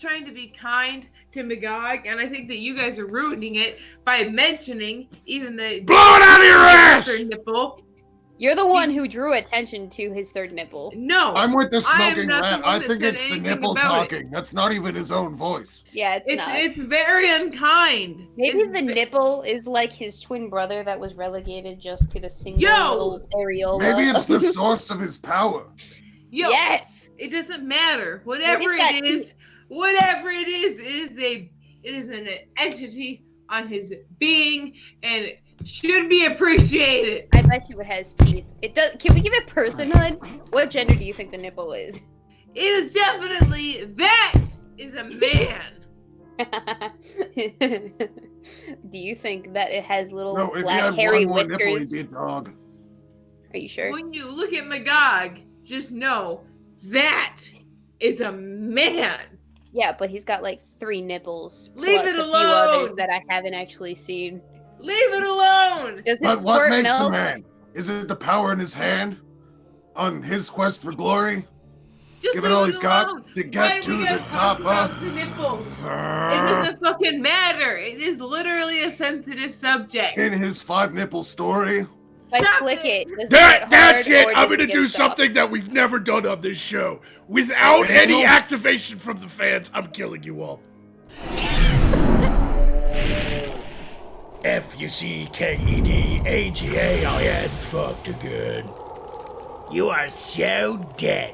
trying to be kind to Magog, and I think that you guys are ruining it by mentioning even the Blow it out of your ass! third nipple. You're the one who drew attention to his third nipple. No, I'm with the I am smoking not the rat. one I that think said it's the anything nipple about it. talking. That's not even his own voice. Yeah, it's not. it's very unkind. Maybe It's the ve- nipple is like his twin brother that was relegated just to the single Yo! little areola. Maybe it's the source of his power. Yo, Yes! it doesn't matter. Whatever got it is, it is an entity on his being and should be appreciated. I bet you it has teeth. It does. Can we give it personhood? What gender do you think the nipple is? It is definitely that is a man. Do you think that it has little No, if he flat had hairy one more nipple, he'd whiskers? be a dog. Are you sure? When you look at Magog, just know that is a man. Yeah, but he's got like 3 nipples Leave plus it a few others alone. that I haven't actually seen. Leave it alone. Does it But what squirt makes milk? a man? Is it the power in his hand? On his quest for glory? Just Give it leave all he's got alone. to Why get do we to the gotta top, talk about huh? the nipples? It doesn't fucking matter. It is literally a sensitive subject. In his 5 nipple story? If I Stop click it. it, does That's it get hard it! or I'm does gonna it get do soft? something that we've never done on this show. Without Okay, any no. activation from the fans, I'm killing you all. FuckedAGA, fucked again. You are so dead.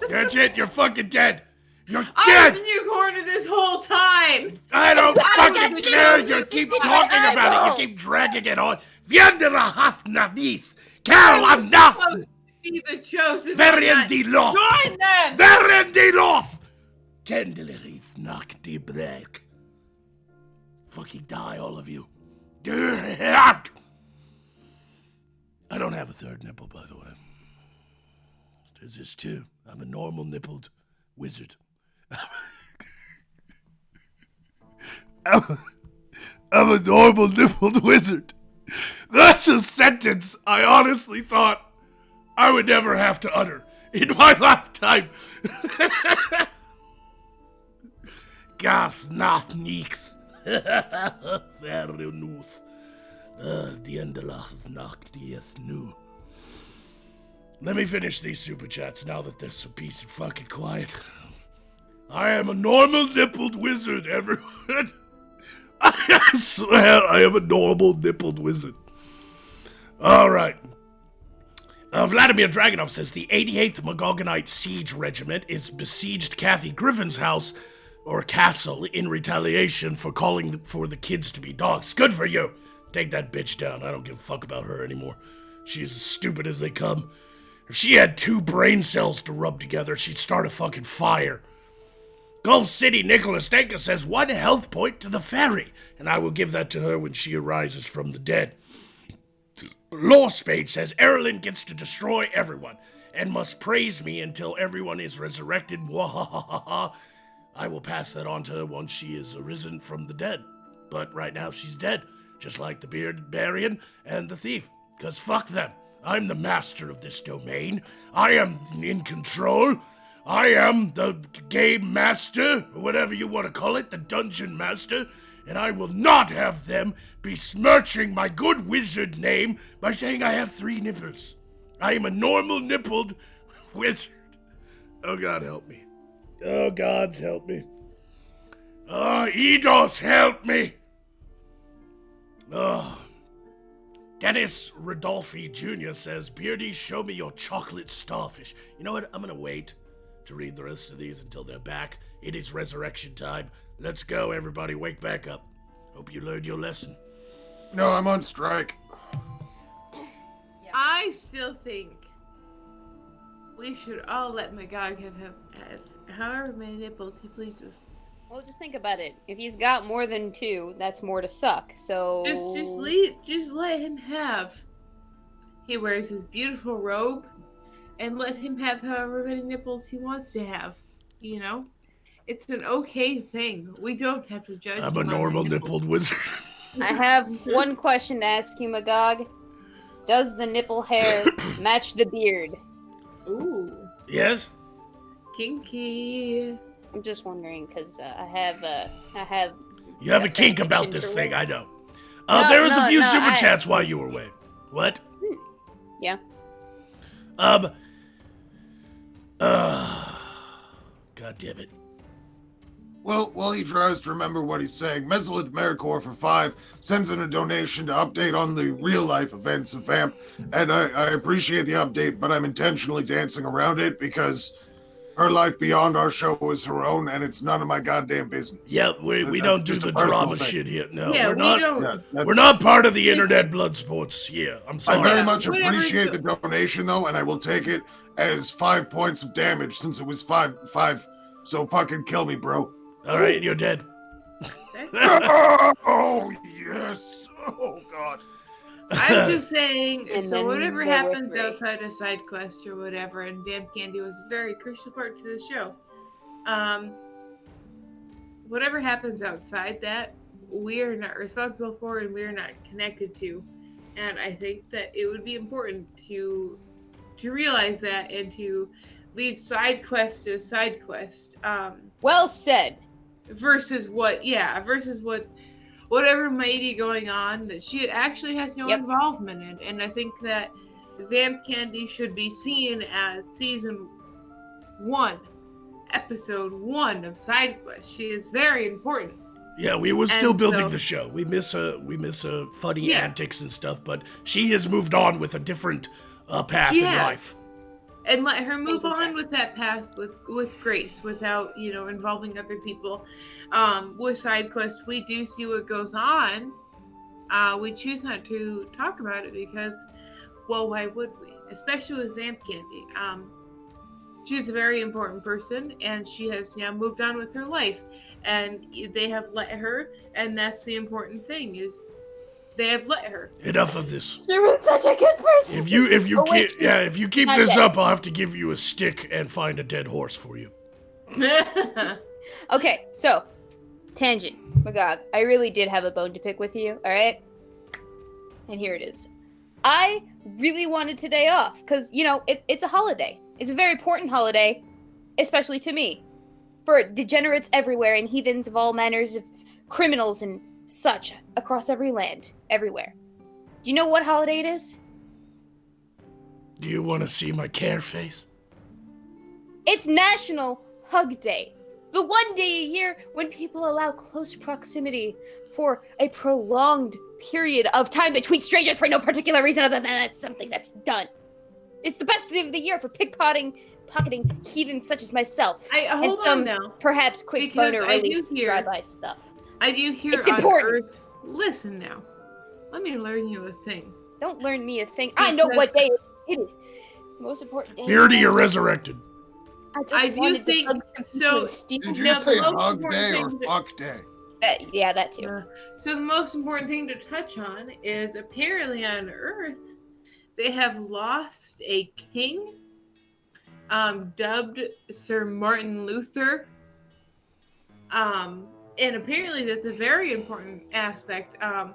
That's it, you're fucking dead. You're I dead! was in your corner this whole time. I don't I fucking got care! needles You and keep sticks in talking my about it, eyeball. you keep dragging it on. Viendera hath nadith. Carol, enough! Supposed to be the chosen Very one, not indeed lof! Join them. Very indeed off! candle is not the black. Fucking die, all of you. I don't have a third nipple, by the way. There's this too. I'm a normal nippled wizard. I'm a normal nippled wizard. That's a sentence I honestly thought I would never have to utter in my lifetime. Gas not nicht. Very nuth. The endelach nacht dieth nu. Let me finish these super chats now that there's some peace and fucking quiet. I am a normal nippled wizard, everyone. I swear I am a normal nippled wizard. Alright. Vladimir Dragunov says the 88th Magogonite Siege Regiment is besieged Kathy Griffin's house or castle in retaliation for calling for the kids to be dogs. Good for you. Take that bitch down. I don't give a fuck about her anymore. She's as stupid as they come. If she had 2 brain cells to rub together, she'd start a fucking fire. Gulf City Nicholas Danka says 1 health point to the fairy, and I will give that to her when she arises from the dead. Law Spade says Erlyn gets to destroy everyone and must praise me until everyone is resurrected. Wahahaha. I will pass that on to her once she is arisen from the dead. But right now she's dead, just like the Beardbarian and the thief. 'Cause fuck them. I'm the master of this domain. I am in control. I am the game master, or whatever you want to call it, the dungeon master, and I will not have them besmirching my good wizard name by saying I have 3 nipples. I am a normal nippled wizard. Oh, God, help me. Oh, gods, help me. Oh, Eidos, help me. Oh. Dennis Rodolfi Jr. says, Beardy, show me your chocolate starfish. You know what? I'm going to wait to read the rest of these until they're back. It is resurrection time. Let's go, everybody. Wake back up. Hope you learned your lesson. No, I'm on strike. I still think we should all let Magog have however many nipples he pleases. Well, just think about it. If he's got more than 2, that's more to suck. So just let him have. He wears his beautiful robe, and let him have however many nipples he wants to have. You know, it's an okay thing. We don't have to judge. I'm a normal nippled wizard. I have one question to ask you, Magog. Does the nipple hair match the beard? Ooh. Yes. Kinky. I'm just wondering because I have. You have a kink about this thing, I know. No, there was a few no, super chats while you were away. What? Yeah. God damn it. Well, while he tries to remember what he's saying, Mesolith Mericor for 5 sends in a donation to update on the real-life events of Vamp, and I appreciate the update, but I'm intentionally dancing around it because her life beyond our show is her own, and it's none of my goddamn business. Yeah, we don't do just a the personal drama thing. shit here. No, Yeah, we're we not. don't. Yeah, We're not part of the internet blood sports here. I'm I sorry. very much whatever appreciate the- the donation, though, and I will take it as 5 points of damage since it was 5. So fucking kill me, bro. All right, you're dead. Oh, yes. Oh, God. I'm just saying, And so then whatever the happens referee. outside of side quest or whatever, and Vamp Candy was a very crucial part to the show. Whatever happens outside that, we are not responsible for and we are not connected to. And I think that it would be important to realize that and to leave side quest as side quest. Well said. Versus whatever might be going on that she actually has no Yep. involvement in. And I think that Vamp Candy should be seen as season 1, episode 1 of side quest. She is very important. Yeah, we were still And building so- the show. We miss her funny Yeah. antics and stuff, but she has moved on with a different path She in has. life. And let her move Okay. on with that path with grace, without involving other people. With side quest, we do see what goes on. We choose not to talk about it because, well, why would we? Especially with Vamp Candy. She's a very important person, and she has now moved on with her life, and they have let her, and that's the important thing is they have let her. Enough of this. She was such a good person. If you Oh, wait, if you keep not this dead. up, I'll have to give you a stick and find a dead horse for you. Okay, so tangent, Magog. I really did have a bone to pick with you. All right, and here it is. I really wanted today off because it's a holiday. It's a very important holiday, especially to me, for degenerates everywhere and heathens of all manners of criminals and such across every land, everywhere. Do you know what holiday it is? Do you want to see my care face? It's National Hug Day. The one day a year when people allow close proximity for a prolonged period of time between strangers for no particular reason other than that's something that's done. It's the best day of the year for pocketing heathens such as myself. Hold and some on now. perhaps quick Because boner I relief do hear- drive-by stuff. I do hear It's on important. Earth. Listen now. Let me learn you a thing. Don't learn me a thing. I know what day it is. The most important day. Here to you're resurrected. I just I do wanted think- to hug some so- people, Steve. Did you Now, say the most hug important day or thing that- fuck day? Yeah, that too. So the most important thing to touch on is apparently on Earth, they have lost a king, dubbed Sir Martin Luther. And apparently that's a very important aspect. A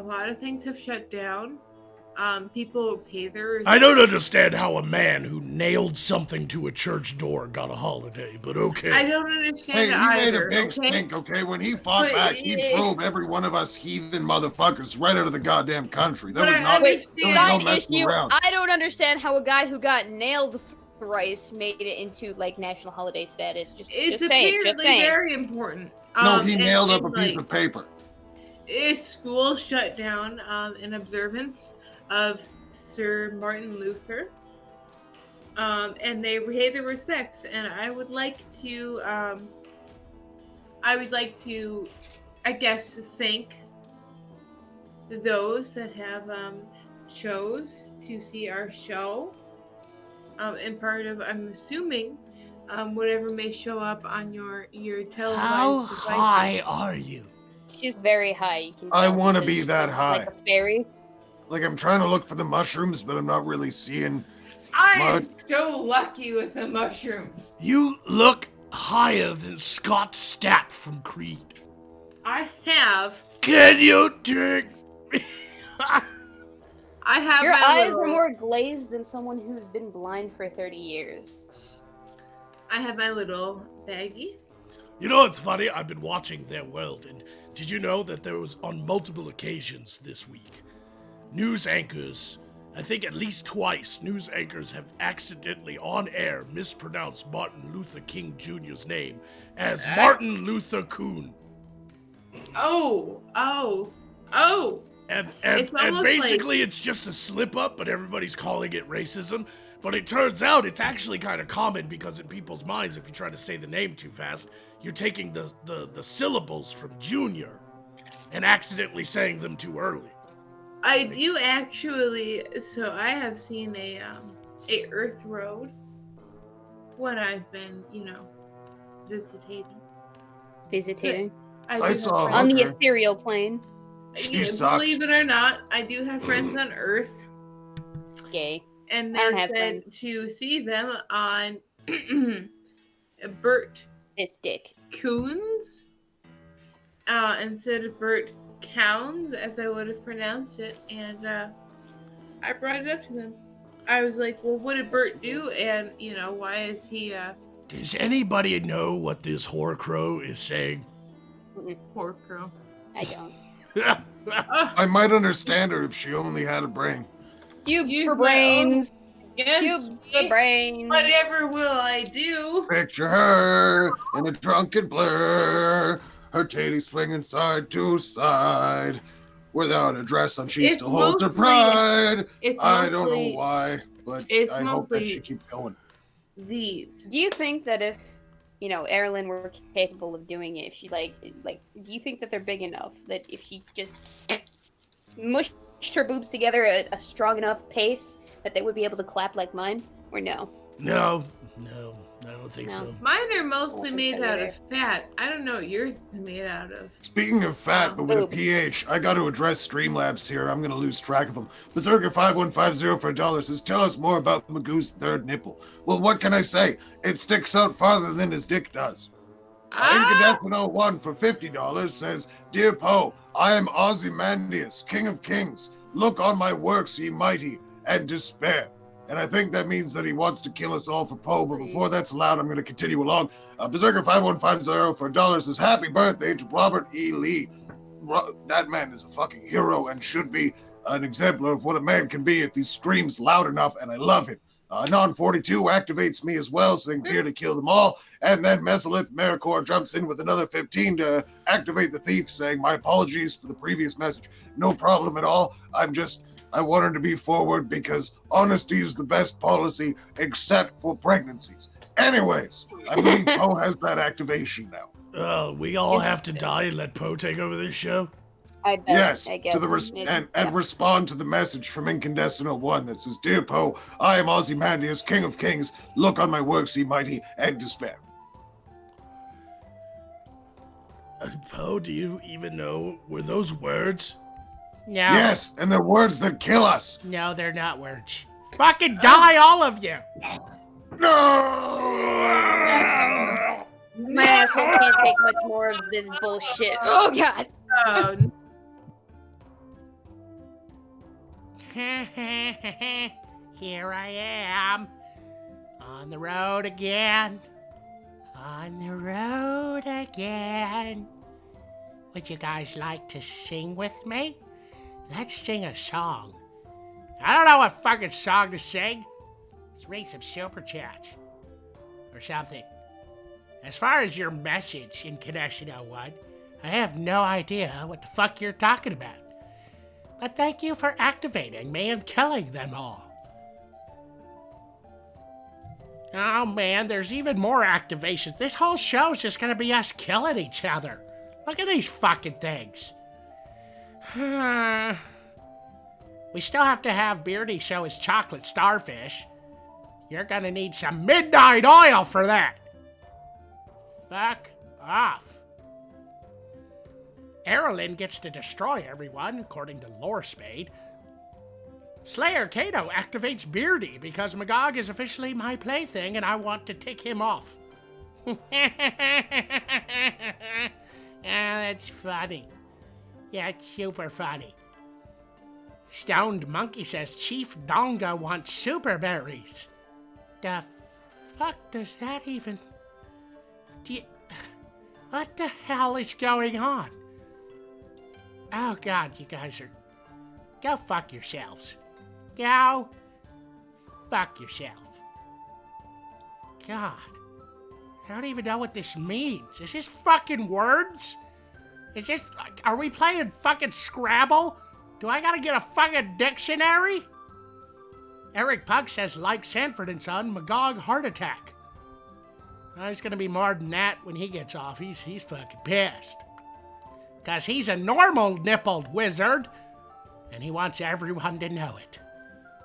lot of things have shut down. People pay their. I don't understand how a man who nailed something to a church door got a holiday, but okay. I don't understand Hey, he made either. a big okay? stink, okay? When he fought But back, he it- drove every one of us heathen motherfuckers right out of the goddamn country. That But was I not. understand- there was Side no messing issue. around. I don't understand how a guy who got nailed thrice made it into like national holiday status. Just It's saying. apparently very important. No, he and- nailed up a and, piece like, of paper. School shut down in observance of Sir Martin Luther. And they pay their respects. And I would like to, I guess, thank those that have chose to see our show. And part of, I'm assuming, whatever may show up on your televised How devices. high are you? She's very high. You can I tell wanna because be she's that high. Like a fairy. Like, I'm trying to look for the mushrooms, but I'm not really seeing. I am Much. so lucky with the mushrooms. You look higher than Scott Stapp from Creed. I have Can you dig me? I have Your my eyes little, are more glazed than someone who's been blind for 30 years. I have my little baggie. You know what's funny? I've been watching Their World, and did you know that there was on multiple occasions this week, news anchors, I think at least twice, news anchors have accidentally on air mispronounced Martin Luther King Jr.'s name as Martin Luther Coon. Oh. And It's almost basically it's just a slip up, but everybody's calling it racism. But it turns out it's actually kind of common because in people's minds, if you try to say the name too fast, you're taking the syllables from junior and accidentally saying them too early. I do actually. So I have seen a Earth Road when I've been, visitating. Visitating. I do saw have On the Okay. ethereal plane. She Yeah, sucked. believe it or not, I do have friends on Earth, Gay. and I don't they have said friends. to see them on Bert This dick. Coons instead of Bert Counds, as I would have pronounced it, and I brought it up to them. I was like, "Well, what did Bert do? And why is he Does anybody know what this whore crow is saying? poor crow?" I don't. I might understand her if she only had a brain. Cubes Use for my own brains. Against Cubes for me, brains. whatever will I do? Picture her in a drunken blur, her titties swinging side to side. Without a dress on, she It's still holds her mostly- pride. It's I don't know mostly why, but it's I hope that mostly- she keeps going. These. Do you think that if, Erilyn were capable of doing it, if she do you think that they're big enough that if she just mushed her boobs together at a strong enough pace that they would be able to clap like mine, or no? No, No, I don't think No. so. Mine are mostly think made so out either. of fat. I don't know what yours is made out of. Speaking of fat, but with a Boobs. PH, I got to address Streamlabs here. I'm going to lose track of them. Berserker5150 for $1 says, tell us more about Magoo's third nipple. Well, what can I say? It sticks out farther than his dick does. Incandescent01 for $50 says, Dear Poe, I am Ozymandias, King of Kings. Look on my works, ye mighty, and despair. And I think that means that he wants to kill us all for Poe, but before that's allowed, I'm going to continue along. Berserker5150 for $1 says, Happy birthday to Robert E. Lee. That man is a fucking hero and should be an exemplar of what a man can be if he screams loud enough, and I love him. Non-42 activates me as well, saying beer to kill them all. And then Mesolith Maricor jumps in with another 15 to activate the thief, saying, my apologies for the previous message. No problem at all. I wanted to be forward because honesty is the best policy except for pregnancies. Anyways, I believe Poe has that activation now. We all have to die and let Poe take over this show? I bet. Yes, I guess. to the respond to the message from Incandescent01 that says, Dear Poe, I am Ozymandias, King of Kings. Look on my works, ye mighty, and despair. Poe, do you even know, were those words? No. Yes, and they're words that kill us. No, they're not words. Fucking die, all of you! No! My asshole can't take much more of this bullshit. Oh god. Oh, Here I am. On the road again. On the road again. Would you guys like to sing with me? Let's sing a song. I don't know what fucking song to sing. Let's read some super chats. Or something. As far as your message in Connection 01, I have no idea what the fuck you're talking about. But thank you for activating me and killing them all. Oh man, there's even more activations. This whole show's just gonna be us killing each other. Look at these fucking things. We still have to have Beardy show his chocolate starfish. You're gonna need some midnight oil for that. Fuck off. Erlyn gets to destroy everyone, according to Lore Spade. Slayer Kaito activates Beardy because Magog is officially my plaything and I want to tick him off. That's funny. Yeah, it's super funny. Stoned Monkey says Chief Donga wants super berries. The fuck does that even... What the hell is going on? Oh god, you guys are... Go fuck yourselves. Go fuck yourself. God. I don't even know what this means. Is this fucking words? Is this... Are we playing fucking Scrabble? Do I gotta get a fucking dictionary? Eric Pug says, like Sanford and Son, Magog heart attack. There's gonna be more than that when he gets off. He's fucking pissed. Cause he's a normal nippled wizard, and he wants everyone to know it.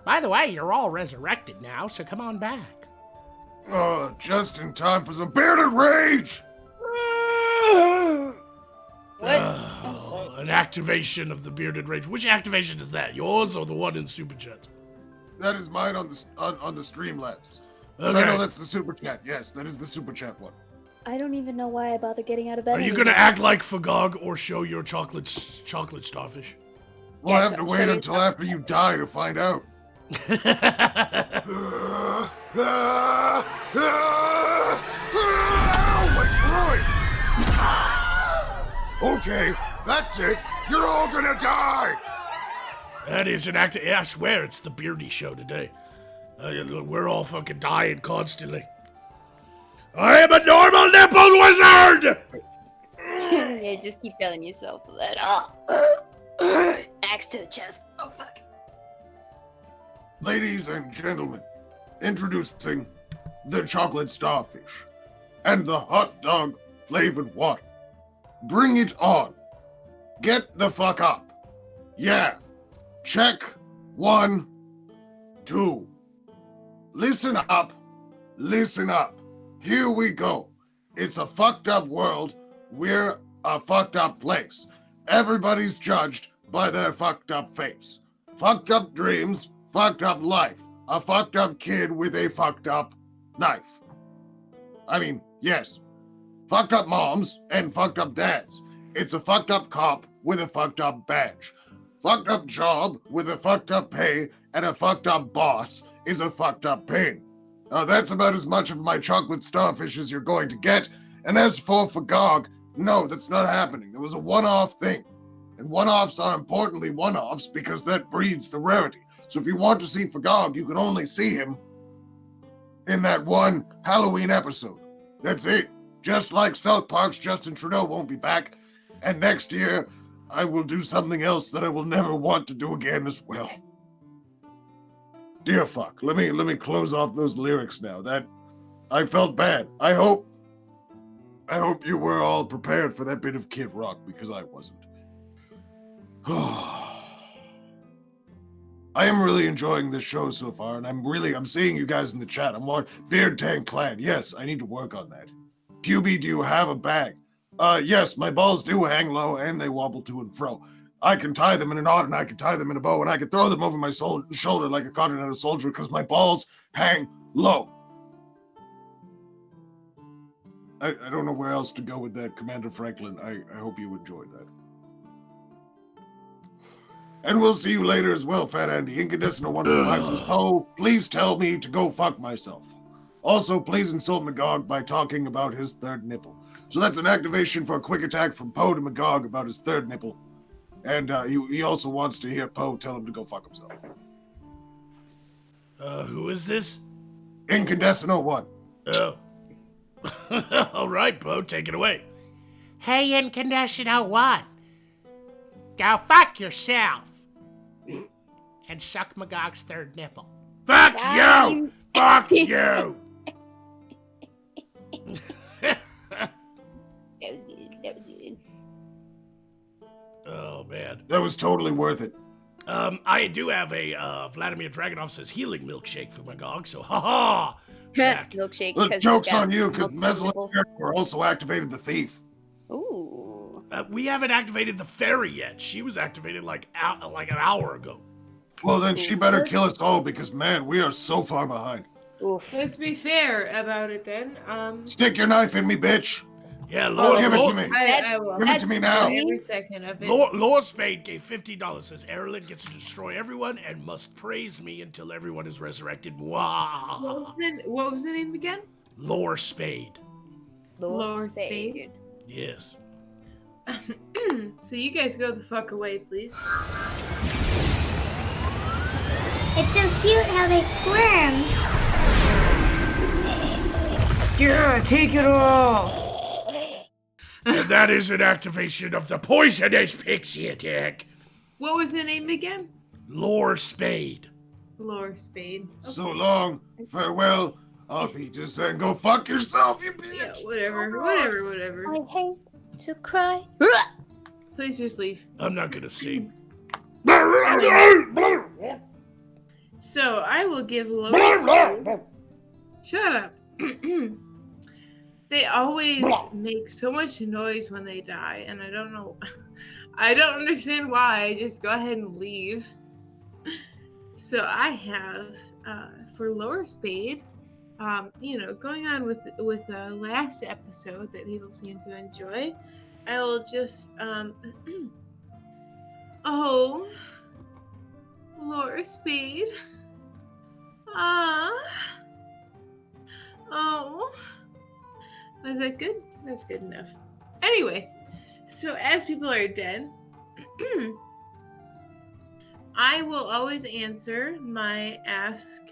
By the way, you're all resurrected now, so come on back. Just in time for some bearded rage! What? An activation of the bearded rage. Which activation is that? Yours or the one in Super Chat? That is mine on the Streamlabs. Okay. So I know that's the Super Chat. Yes, that is the Super Chat one. I don't even know why I bother getting out of bed. Are you anymore. gonna act like Fagog or show your chocolate starfish? We'll Yeah, have to show wait you until something. after you die to find out. Okay, that's it. You're all gonna die. That is an act. I swear it's the Beardy show today. We're all fucking dying constantly. I am a normal nippled wizard! Yeah, just keep telling yourself that. Axe to the chest. Oh, fuck. Ladies and gentlemen, introducing the chocolate starfish and the hot dog flavored water. Bring it on. Get the fuck up. Yeah. Check. 1, 2. Listen up. listen up. Here we go. It's a fucked up world. We're a fucked up place. Everybody's judged by their fucked up face. Fucked up dreams, fucked up life. A fucked up kid with a fucked up knife. I mean, yes. Fucked up moms and fucked up dads. It's a fucked up cop with a fucked up badge. Fucked up job with a fucked up pay and a fucked up boss is a fucked up pain. That's about as much of my chocolate starfish as you're going to get. And as for Magog, no, that's not happening. It was a one-off thing. And one-offs are importantly one-offs because that breeds the rarity. So if you want to see Magog, you can only see him in that one Halloween episode. That's it. Just like South Park's Justin Trudeau won't be back. And next year, I will do something else that I will never want to do again as well. Dear fuck, let me close off those lyrics now. That I felt bad. I hope you were all prepared for that bit of Kid Rock because I wasn't. I am really enjoying this show so far, and I'm seeing you guys in the chat. I'm watching Beard Tank Clan. Yes, I need to work on that. QB, do you have a bag? Yes, my balls do hang low and they wobble to and fro. I can tie them in a knot and I can tie them in a bow and I can throw them over my shoulder like a continental soldier because my balls hang low. I don't know where else to go with that, Commander Franklin. I hope you enjoyed that. And we'll see you later as well, Fat Andy. Incandescent 115 says, Poe, please tell me to go fuck myself. Also, please insult Magog by talking about his third nipple. So that's an activation for a quick attack from Poe to Magog about his third nipple. And he also wants to hear Poe tell him to go fuck himself. Who is this? Incandescent 01. Oh. All right, Poe, take it away. Hey, Incandescent 01. Go fuck yourself. And suck Magog's third nipple. Fuck you! Fuck you! That was good. That was good. Oh, man. That was totally worth it. I do have a Vladimir Dragunov says healing milkshake for Magog, so ha-ha! Jack. Milkshake. The 'cause joke's he's got on you, because multiple Mesola also activated the thief. Ooh. We haven't activated the fairy yet. She was activated like an hour ago. Well, then she better kill us all, because, man, we are so far behind. Oof. Let's be fair about it then. Stick your knife in me, bitch. Yeah, Give it to me. I will. Give it to me now. Every second of it. Laura Spade gave $50. Says Erlen gets to destroy everyone and must praise me until everyone is resurrected. Mwah. What was the name again? Laura Spade. Lower Spade. Yes. So you guys go the fuck away, please. It's so cute how they squirm. Yeah, take it all. And that is an activation of the poisonous pixie attack. What was the name again? Laura Spade. Lower Spade. So long. Farewell. Off you just and go fuck yourself, you bitch. Yeah, whatever. I hate to cry. Please just leave. I'm not gonna sing. So I will give Lower Spade. Shut up. They always make so much noise when they die, and I don't know. I don't understand why. I just go ahead and leave. So I have for Lower Spade, going on with the last episode that people seem to enjoy. I will just oh, Lower Spade. Oh. Was that good? That's good enough. Anyway, so as people are dead, I will always answer my ask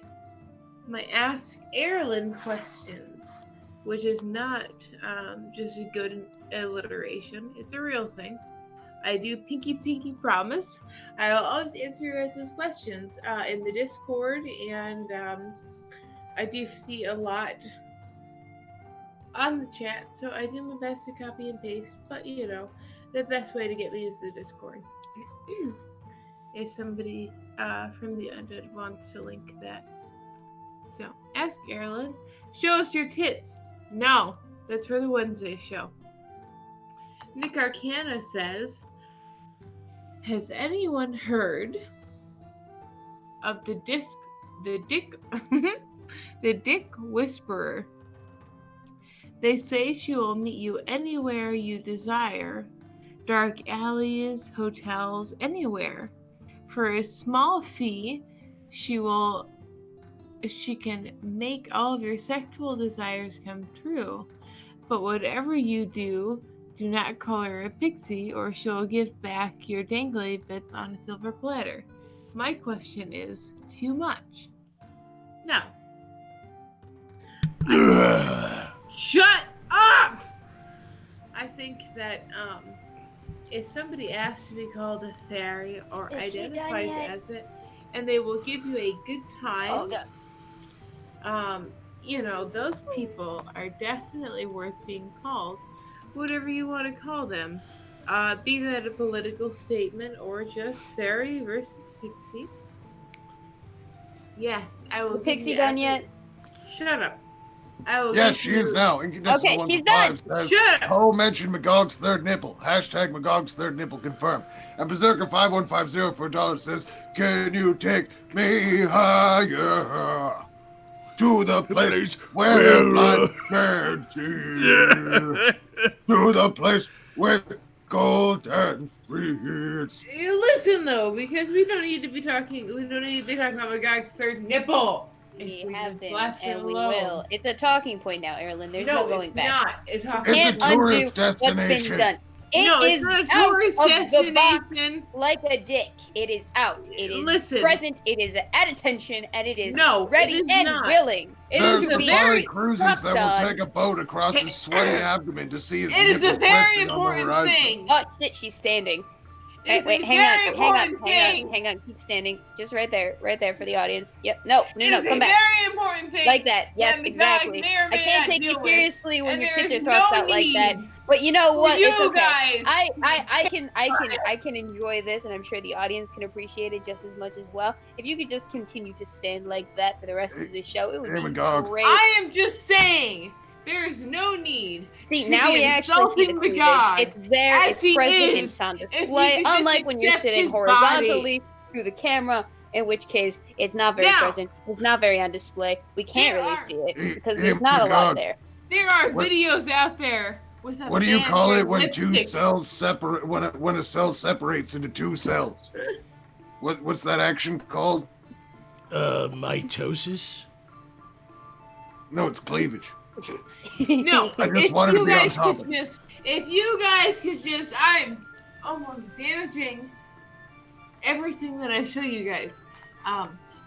Erlen questions, which is not just a good alliteration. It's a real thing. I do pinky promise. I will always answer your guys' questions in the Discord, and I do see a lot on the chat, so I do my best to copy and paste, but the best way to get me is the Discord. If somebody from the Undead wants to link that. So Ask Erlen. Show us your tits. No, that's for the Wednesday show. Nick Arcana says, has anyone heard of the Dick Whisperer? They say she will meet you anywhere you desire. Dark alleys, hotels, anywhere. For a small fee, she can make all of your sexual desires come true. But whatever you do not call her a pixie, or she'll give back your dangly bits on a silver platter. My question is, too much? No. Shut up! I think that if somebody asks to be called a fairy or identifies as it, and they will give you a good time, those people are definitely worth being called. Whatever you want to call them. Be that a political statement or just fairy versus pixie. Yes, I will. Pixie done yet? Shut up. I will. Yes, she is now. Okay, she's done. Shut up. Poe mentioned Magog's third nipple. Hashtag Magog's third nipple confirmed. And Berserker5150 for $1 says, can you take me higher? To the place where I can't see. To the place where golden streets. Listen though, because we don't need to be talking about Magog's third nipple. We have been, and we will. It's a talking point now, Erlen. There's no going back. It's not. It's a tourist destination. What's been done. It is out of the box like a dick. It is out. It is present. It is at attention, and it is ready and willing. There's safari cruises that will take a boat across his sweaty abdomen to see his nipple. It is a very important thing. Oh shit, she's standing. Wait, hang on. Keep standing. Just right there for the audience. Yep. No, come back. Very important thing. Like that. Yes, exactly. I can't take you seriously when your tits are thrust out like that. But you know what? It's okay. Guys. I can enjoy this, and I'm sure the audience can appreciate it just as much as well. If you could just continue to stand like that for the rest of the show, it would be great. I am just saying. There's no need. See, now we actually see the cleavage. It's there, it's present in sound display, unlike when you're sitting horizontally through the camera, in which case it's not very present, it's not very on display. We can't really see it because there's not a lot there. There are videos out there with a what do you call it when two cells separate? When a cell separates into two cells? What's that action called? Mitosis? No, it's cleavage. No, I just wanted to be on topic. If you guys could just, I'm almost damaging everything that I show you guys.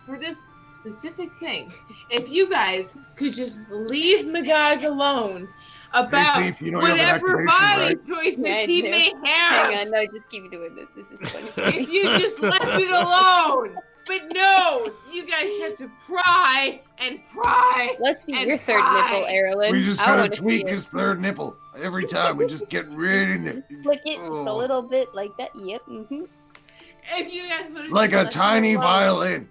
For this specific thing, if you guys could just leave Magog alone about whatever body choices he may have. Hang on, no, just keep doing this. This is funny. If you just left it alone. But no, you guys have to pry and pry. Let's see your third nipple, Erlen. We just gotta tweak his third nipple every time. We just get rid of it. Flick it just a little bit like that. Yep. Mm-hmm. If you guys like a tiny violin.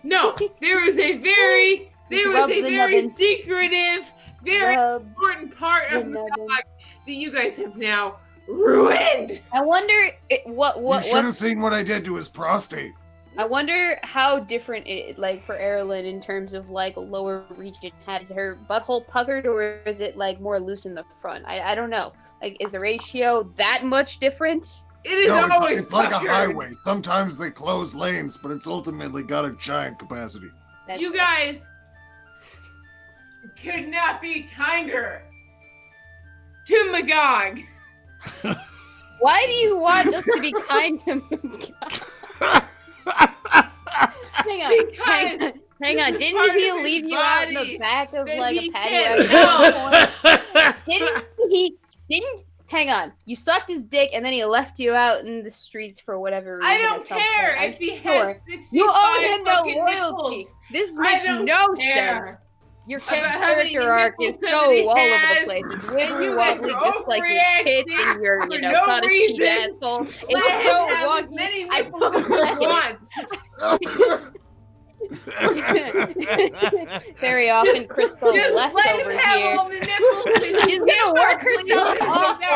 No, there is a very secretive, very important part of Magog that you guys have now ruined. I wonder what you should have seen what I did to his prostate. I wonder how different it like for Erlen in terms of like lower region. Has her butthole puckered or is it like more loose in the front? I don't know. Like, is the ratio that much different? It is always it's like a highway. Sometimes they close lanes, but it's ultimately got a giant capacity. You guys could not be kinder to Magog. Why do you want us to be kind to Magog? Hang on. Didn't he leave you out in the back of like a patio? Didn't he? Hang on. You sucked his dick and then he left you out in the streets for whatever reason. I don't care if he has 65 You owe him no loyalty. nipples. This makes no sense. Your character arc is so all over the place. It's wibbly wobbly, just like your kids and your, not a sheep asshole. It's so wonky. I don't like it. Very often, Crystal Just left let over him have here. all the nipples. She's gonna work herself off this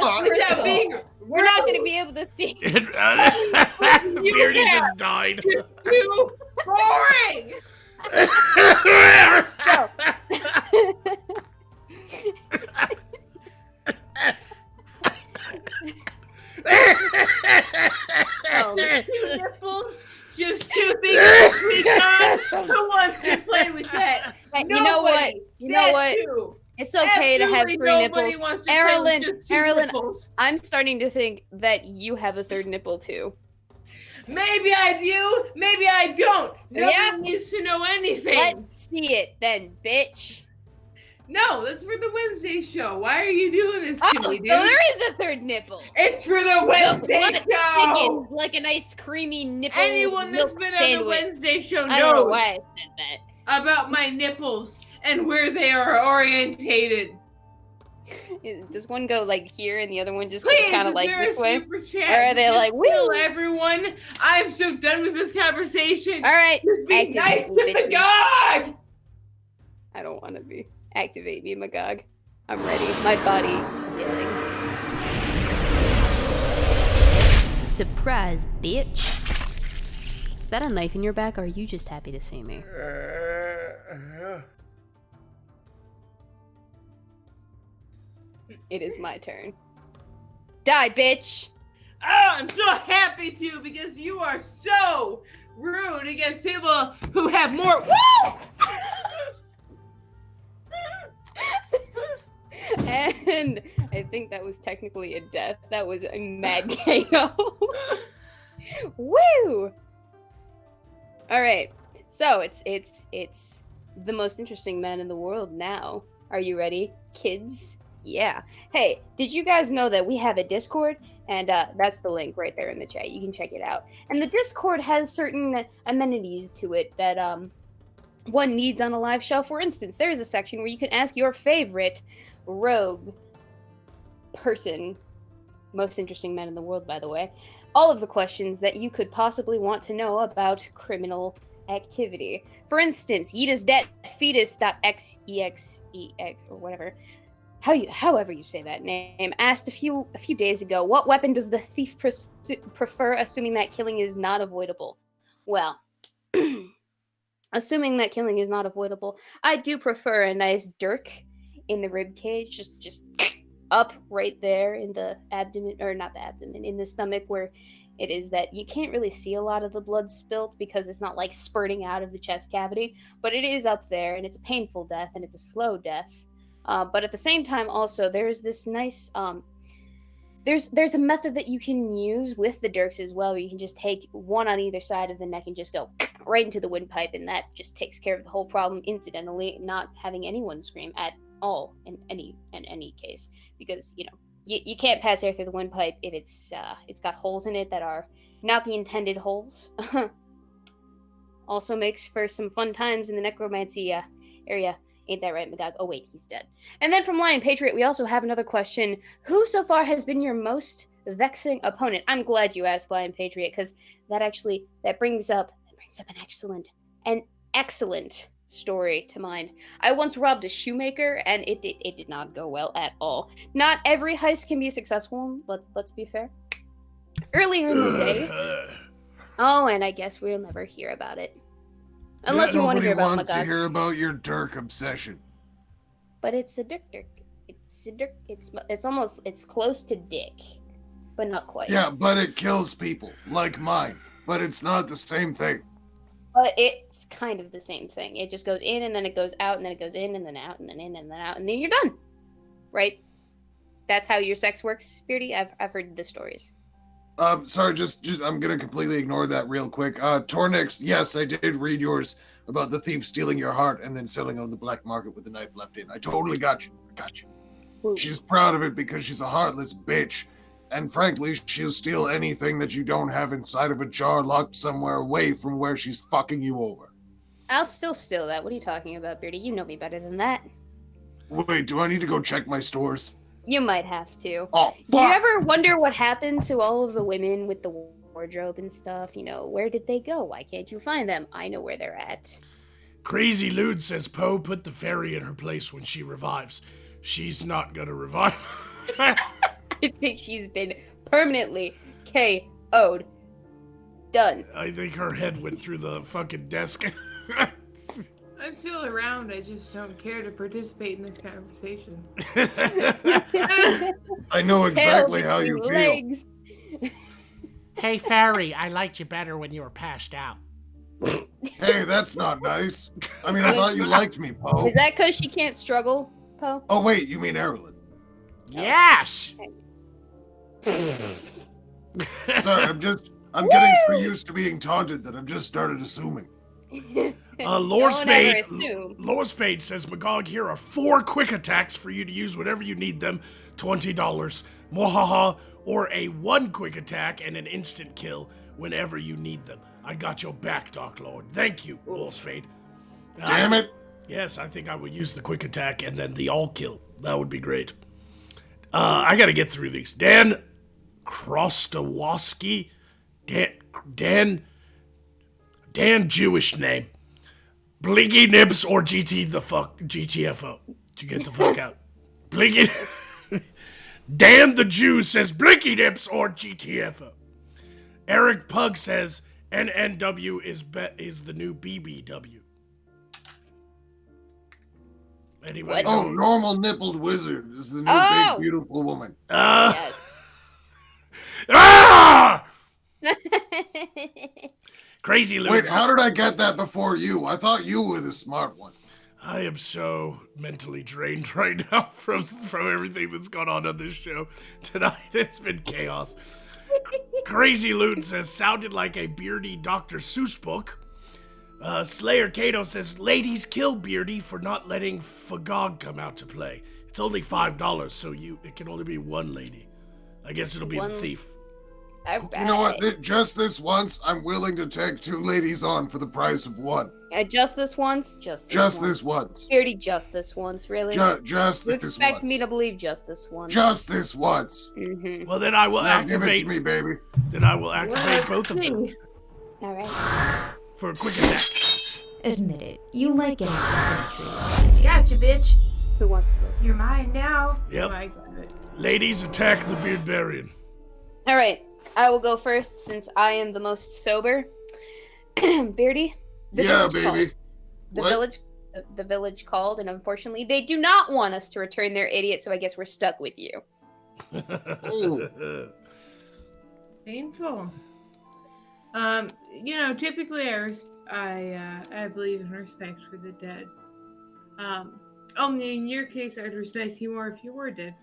Well, Without Crystal. being We're not gonna be able to see. Beardy just died. too boring. So. Two nipples, just two things to tweak on. Who wants to play with that? Hey, you know what? You know what? Too. It's okay to have Absolutely three nobody nipples. wants to play with just two Erlen, nipples. I'm starting to think that you have a third nipple too. Maybe I do, maybe I don't. Nobody Yeah. needs to know anything. Let's see it then, bitch. No, that's for the Wednesday show. Why are you doing this Oh, to me, so dude? there is a third nipple. It's for the Wednesday blood show. Thickens like a nice creamy nipple. Anyone that's milk been on the sandwich. Wednesday show I don't know knows why I said that. about my nipples and where they are orientated. Does one go like here and the other one just goes Please, kind of if like you're this a way? super chat, Or are they just like, tell woo? everyone, I'm so done with this conversation. All right, Just be activate nice me, to bitches. Magog. I don't want to be. Activate me, Magog. I'm ready. My body is yelling. Surprise, bitch. Is that a knife in your back, or are you just happy to see me? It is my turn. Die, bitch! Oh, I'm so happy to because you are so rude against people who have more. Woo! And I think that was technically a death. That was a mad KO. Woo! Alright. So it's the most interesting man in the world now. Are you ready, kids? Yeah. Hey, did you guys know that we have a Discord? And that's the link right there in the chat. You can check it out. And the Discord has certain amenities to it that one needs on a live show. For instance, there is a section where you can ask your favorite rogue person, most interesting man in the world, by the way, all of the questions that you could possibly want to know about criminal activity. For instance, Yeetus det fetus.xexex or whatever. However you say that name, asked a few days ago, what weapon does the thief prefer, assuming that killing is not avoidable? Well, assuming that killing is not avoidable, I do prefer a nice Dirk in the rib cage, just up right there in the abdomen, or not the abdomen, in the stomach, where it is that you can't really see a lot of the blood spilt because it's not like spurting out of the chest cavity, but it is up there, and it's a painful death, and it's a slow death. But at the same time, also, there's this nice, there's a method that you can use with the Dirks as well, where you can just take one on either side of the neck and just go right into the windpipe, and that just takes care of the whole problem, incidentally, not having anyone scream at all in any case, because, you know, you can't pass air through the windpipe if it's got holes in it that are not the intended holes. Also makes for some fun times in the necromancy area. Ain't that right, Magog? Oh, wait, he's dead. And then from Lion Patriot, we also have another question. Who so far has been your most vexing opponent? I'm glad you asked, Lion Patriot, because that brings up an excellent story to mind. I once robbed a shoemaker, and it did not go well at all. Not every heist can be successful, let's be fair. Earlier in the day... Oh, and I guess we'll never hear about it. Unless you want to hear about Magog. Nobody wants to Magog. hear about your Dirk obsession. But it's a Dirk. It's a Dirk. It's close to Dick, but not quite. Yeah, but it kills people, like mine. But it's not the same thing. But it's kind of the same thing. It just goes in, and then it goes out, and then it goes in, and then out, and then in, and then out, and then you're done. Right? That's how your sex works, Beardy? I've heard the stories. Sorry, just I'm gonna completely ignore that real quick. Tornix, yes, I did read yours about the thief stealing your heart and then selling on the black market with the knife left in. I totally got you. I got you. Ooh. She's proud of it because she's a heartless bitch. And frankly, she'll steal anything that you don't have inside of a jar locked somewhere away from where she's fucking you over. I'll still steal that. What are you talking about, Beardy? You know me better than that. Wait, do I need to go check my stores? You might have to. Oh, fuck! Do you ever wonder what happened to all of the women with the war wardrobe and stuff. Where did they go? Why can't you find them? I know where they're at. Crazy Lude says Poe put the fairy in her place when she revives. She's not gonna revive. I think she's been permanently KO'd. Done. I think her head went through the fucking desk. I'm still around. I just don't care to participate in this conversation. I know exactly Tail how you between feel. legs. Hey, Fairy, I liked you better when you were passed out. Hey, that's not nice. I mean, I thought you liked me, Poe. Is that because she can't struggle, Poe? Oh, wait, you mean Erilyn. Yes! Sorry, I'm getting so used to being taunted that I've just started assuming. Lore Don't ever Spade, assume. Lore Spade says, Magog, here are 4 quick attacks for you to use whenever you need them. $20. Mwahaha. Or a 1 quick attack and an instant kill whenever you need them. I got your back, Dark Lord. Thank you, Lore Spade. Damn it. Yes, I think I would use the quick attack and then the all kill. That would be great. I gotta get through these. Dan Krostowoski. Dan Jewish name. Blinky Nibs or GTFO. To get the fuck out. Blinky. Dan the Jew says Blinky Nips or GTFO. Eric Pug says NNW is the new BBW. Anybody? Oh, normal nippled wizard is the new Oh! big beautiful woman. Yes. Ah! Crazy Luke. Wait, how did I get that before you? I thought you were the smart one. I am so mentally drained right now from everything that's gone on this show tonight. It's been chaos. Crazy Loon says, sounded like a beardy Dr. Seuss book. Slayer Kaito says, ladies kill Beardy for not letting Fagog come out to play. It's only $5, so it can only be one lady. I guess it'll be the thief. You know what? Just this once, I'm willing to take 2 ladies on for the price of 1. Just this once? Just this once. Beardy, just this once, really? Just You this once. expect me to believe just this once? Just this once. Mm-hmm. Well, then I will Now give it activate. to me, baby. Then I will activate both of them All right. for a quick attack. Admit it, you like getting country. Gotcha, bitch. Who wants to go? You're mine now. Yep. Oh, I got it. Ladies, attack the Beardbarian. All right. I will go first since I am the most sober. Beardy? Yeah, village called. baby. The What? village called, and unfortunately, they do not want us to return their idiot, so I guess we're stuck with you. Ooh. Painful. Typically I believe in respect for the dead. Only in your case, I'd respect you more if you were dead.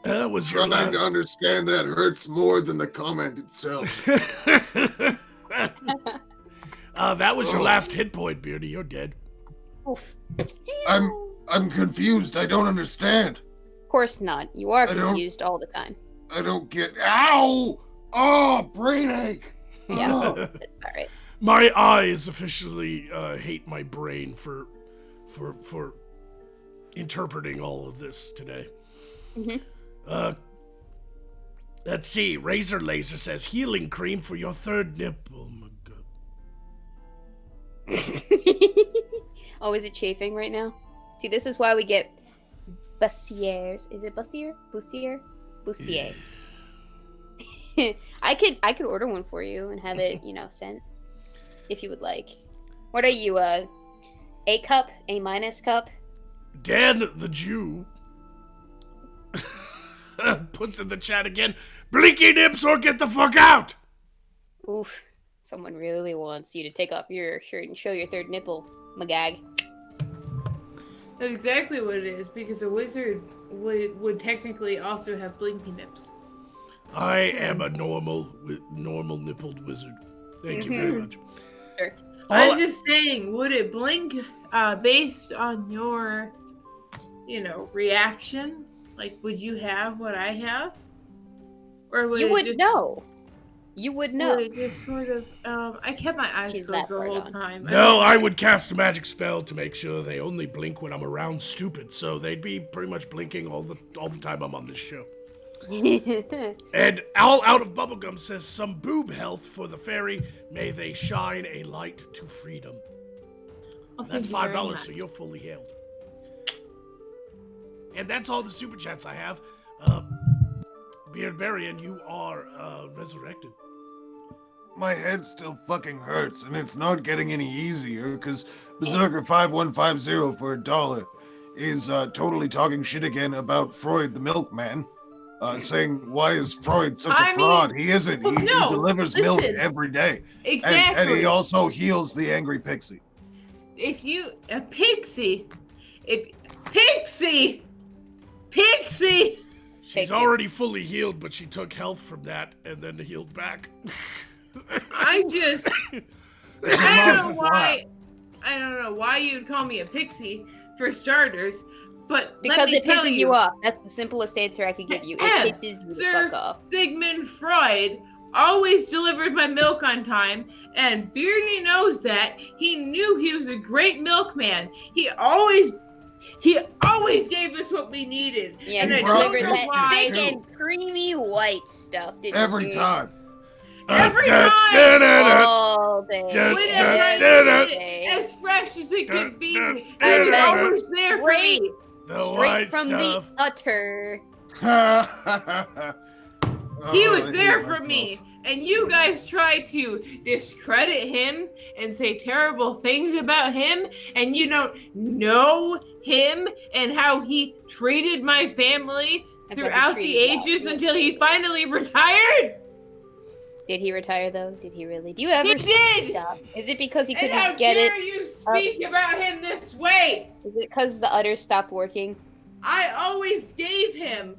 That was your Trying to last. understand that hurts more than the comment itself. That was your last hit point, Beardy. You're dead. Oof. I'm confused. I don't understand. Of course not. You are I don't- confused all the time. I don't get. Ow! Oh, brain ache. Yeah, Oh. that's about right. My eyes officially hate my brain for interpreting all of this today. Mhm. Let's see. Razor Laser says healing cream for your 3rd nipple. Oh my god. Oh, is it chafing right now? See, this is why we get bustiers. Is it bustier? Bustier? Bustier. I could order one for you and have it, sent if you would like. What are you, A cup? A minus cup? Dan the Jew puts in the chat again. Blinky nips or get the fuck out. Oof. Someone really wants you to take off your shirt and show your 3rd nipple, Magog. That's exactly what it is, because a wizard would technically also have blinky nips. I am a normal nippled wizard. Thank you very much. Sure. I'm just saying, would it blink based on your, reaction? Like, would you have what I have? Or would You it would just, know. You would know. Would it just sort of, I kept my eyes She's closed that the far whole gone. time. No, I would cast a magic spell to make sure they only blink when I'm around stupid, so they'd be pretty much blinking all the time I'm on this show. And all out of bubblegum says some boob health for the fairy. May they shine a light to freedom. Oh, That's thank you very $5, much. so you're fully healed. And that's all the super chats I have. Beardbarian, you are resurrected. My head still fucking hurts, and it's not getting any easier, because Berserker5150 for $1 is totally talking shit again about Freud the milkman. Saying, why is Freud such a fraud? He isn't. He delivers milk every day. Exactly. And he also heals the angry Pixie. Pixie. She's already fully healed, but she took health from that and then healed back. I don't know why you'd call me a pixie for starters, but Because it pisses you you off. That's the simplest answer I could give you. It pisses you the fuck off. Sigmund Freud always delivered my milk on time, and Beardy knows that. He knew he was a great milkman. He always gave us what we needed. Yeah, and he I delivered don't know that why. thick and creamy white stuff. Every time. Every time. All day. Whenever I needed it, as fresh as it could be. I He was bet. always there for me. Straight from the utter. He was there for me. And you guys try to discredit him and say terrible things about him, and you don't know him and how he treated my family throughout the ages until he finally retired? Did he retire though? Did he really? Do you ever? He did! Stop? Is it because he And couldn't how get dare it? you speak about him this way? Is it because the utter stopped working? I always gave him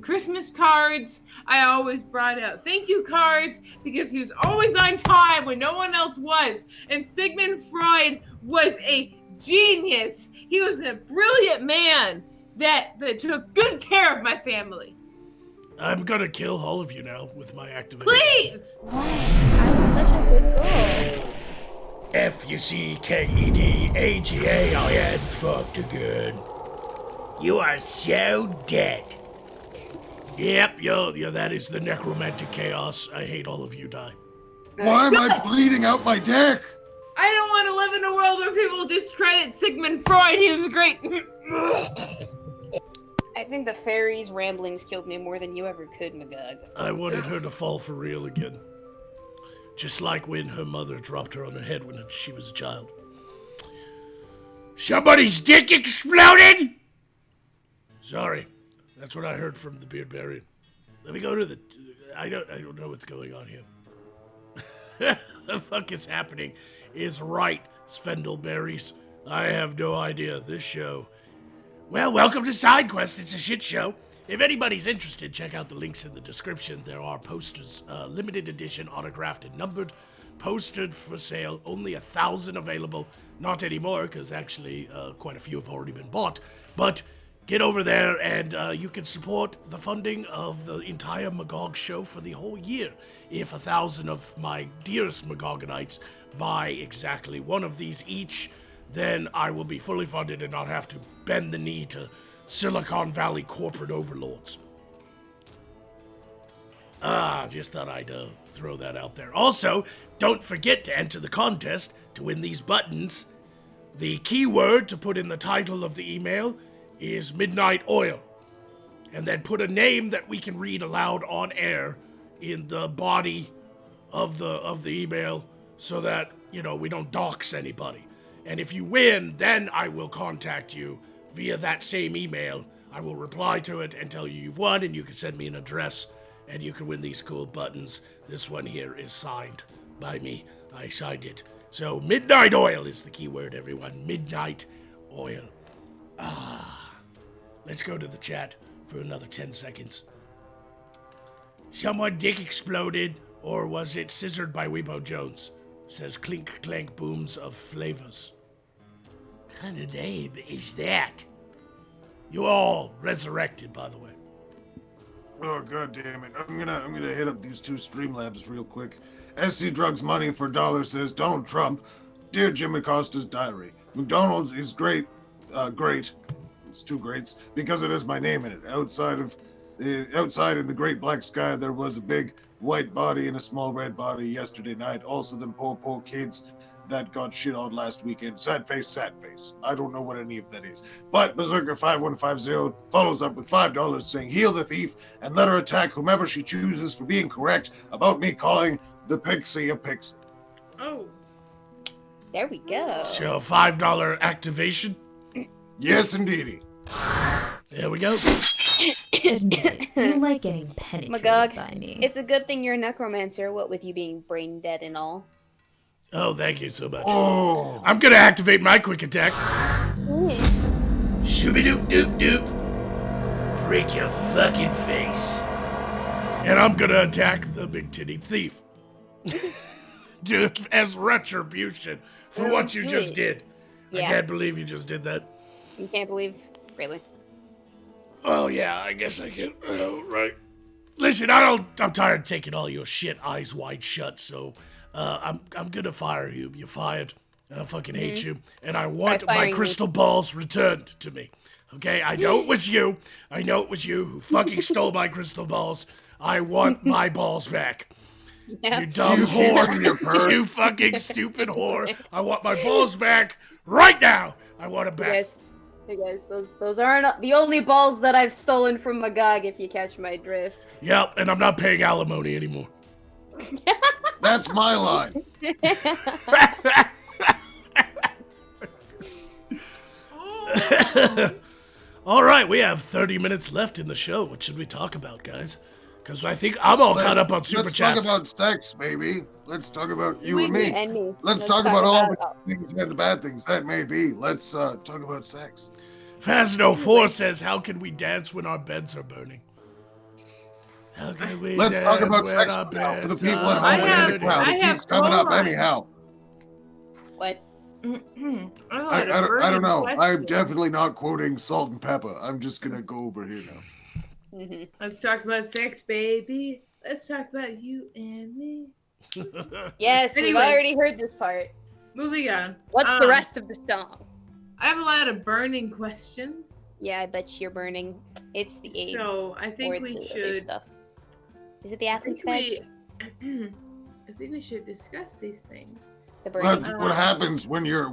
Christmas cards. I always brought out thank you cards because he was always on time when no one else was. And Sigmund Freud was a genius. He was a brilliant man that took good care of my family. I'm gonna kill all of you now with my activation. Please! I was such a good girl. Fuckeda, fucked again. You are so dead. Yep, that is the necromantic chaos. I hate all of you, die. Why am I bleeding out my dick? I don't want to live in a world where people discredit Sigmund Freud. He was great. I think the fairies' ramblings killed me more than you ever could, Magog. I wanted her to fall for real again. Just like when her mother dropped her on her head when she was a child. Somebody's dick exploded? Sorry. That's what I heard from the Beardbarian. Let me go to the... I don't know what's going on here. The fuck is happening is right, Svendelberries. I have no idea. This show... Well, welcome to SideQuest. It's a shit show. If anybody's interested, check out the links in the description. There are posters, limited edition, autographed and numbered, posted for sale. Only 1,000 available. Not anymore, because actually quite a few have already been bought. But get over there and you can support the funding of the entire Magog show for the whole year. If 1,000 of my dearest Magogonites buy exactly one of these each, then I will be fully funded and not have to bend the knee to Silicon Valley corporate overlords. Just thought I'd throw that out there. Also, don't forget to enter the contest to win these buttons. The keyword to put in the title of the email is Midnight Oil. And then put a name that we can read aloud on air in the body of the email so that, we don't dox anybody. And if you win, then I will contact you via that same email. I will reply to it and tell you you've won, and you can send me an address, and you can win these cool buttons. This one here is signed by me. I signed it. So Midnight Oil is the keyword, everyone. Midnight Oil. Let's go to the chat for another 10 seconds. Someone dick exploded, or was it scissored by Weebo Jones? Says clink clank booms of flavors. What kind of name is that? You all resurrected, by the way. Oh, god damn it. I'm gonna hit up these two Streamlabs real quick. SC Drugs Money for $1 says, Donald Trump, Dear Jimmy Costa's Diary. McDonald's is great. Great. It's two greats because it has my name in it. Outside of Outside in the great black sky, there was a big white body and a small red body yesterday night. Also, them poor kids that got shit on last weekend. Sad face. I don't know what any of that is. But Berserker5150 follows up with $5 saying, heal the thief and let her attack whomever she chooses for being correct about me calling the Pixie a pixie. Oh. There we go. So $5 activation. Yes, indeedy. There we go. Admit it, you like getting penetrated Magog, by me. it's a good thing you're a necromancer, what with you being brain dead and all. Oh, thank you so much. Oh. I'm gonna activate my quick attack. Shooby doop doop doop. Break your fucking face. And I'm gonna attack the big titty thief. As retribution for what you just did. I Yeah. can't believe you just did that. You can't believe, really. Oh yeah, I guess I can. Oh, right. Listen, I'm tired of taking all your shit eyes wide shut, so I'm gonna fire you. You're fired. I fucking hate you. And I want my firing crystal balls returned to me. Okay? I know it was you. I know it was you who fucking stole my crystal balls. I want my balls back. Yeah. You dumb You keep it in your whore. purse. You fucking stupid whore. I want my balls back right now. I want them back. Hey guys, those aren't the only balls that I've stolen from Magog, if you catch my drift. Yep, and I'm not paying alimony anymore. That's my line. All right, we have 30 minutes left in the show. What should we talk about, guys? Because I think I'm all caught up on super Let's chats. talk about sex, baby. Let's talk about you and me. And me. Let's talk about all the things and the bad things that may be. Let's talk about sex. Phasno4 says, how can we dance when our beds are burning? How can we Let's dance talk about when sex our now for the beds people at are home and in the burning? crowd. I It have keeps coming up colon. anyhow. What? I don't know. I'm definitely not quoting Salt and Pepper. I'm just gonna go over here now. Let's talk about sex, baby. Let's talk about you and me. Yes, Anyway. we've already heard this part. Moving on. What's the rest of the song? I have a lot of burning questions. Yeah, I bet you're burning. It's the AIDS. So I think or we the other should. Stuff. Is it the I athlete's think badge? I think we should discuss these things. The burning. That's what happens when you're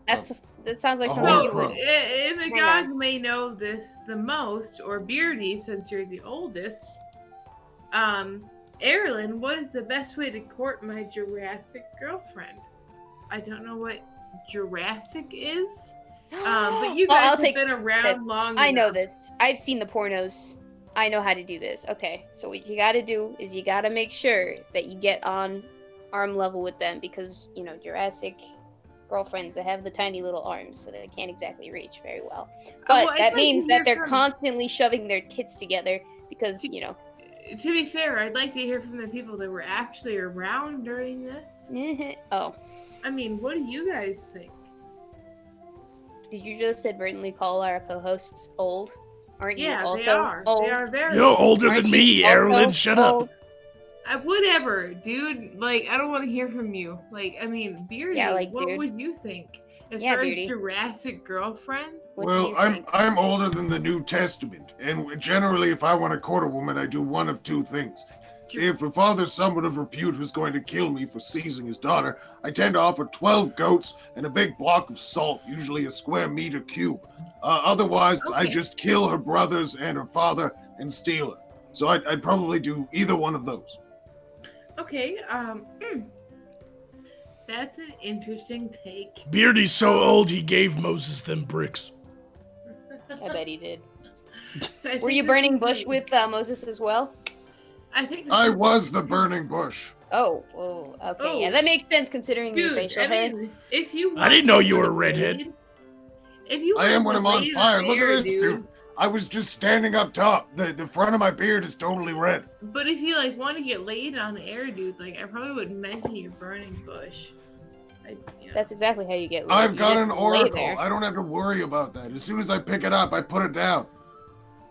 That sounds like a something horror you pro. would. Magog may know this the most, or Beardy, since you're the oldest. Erilyn, what is the best way to court my Jurassic girlfriend? I don't know what Jurassic is, but you Oh, guys I'll have take been around this. long I know enough. this. I've seen the pornos. I know how to do this. Okay, so what you gotta do is you gotta make sure that you get on arm level with them because, you know, Jurassic girlfriends, they have the tiny little arms, so they can't exactly reach very well. But well, I'd that like means to that hear they're from- constantly shoving their tits together because, you know. To be fair, I'd like to hear from the people that were actually around during this. Oh, I mean, what do you guys think? did you just advertently call our co-hosts old? Aren't you Yeah, also they are. old? They are very. You're older Aren't than you me, also Erilyn. Shut up. old? Whatever, dude. Like, I don't want to hear from you. Like, I mean, Beardy, Yeah, like, what dude. would you think? As Yeah, far Beardy. as Jurassic girlfriend? What do Well, you I'm think? I'm older than the New Testament, and generally, if I want to court a woman, I do one of two things. If her father's someone of repute who's going to kill me for seizing his daughter, I tend to offer 12 goats and a big block of salt, usually a square meter cube. Otherwise, I Okay. just kill her brothers and her father and steal her. So I'd probably do either one of those. Okay, that's an interesting take. Beardy's so old he gave Moses them bricks. I bet he did. So I Were think you we burning should bush do- with Moses as well? I think I was the burning bush. Oh, okay. Oh. Yeah, that makes sense considering your Dude, facial I hair. mean, if you I didn't know you were a want redhead. laid- If you I am want when I'm on laid fire. Look at there, this, dude. I was just standing up top. The front of my beard is totally red. But if you like want to get laid on air, dude, like I probably wouldn't mention your burning bush. That's exactly how you get laid. I've You got just an lay oracle. there. I don't have to worry about that. As soon as I pick it up, I put it down.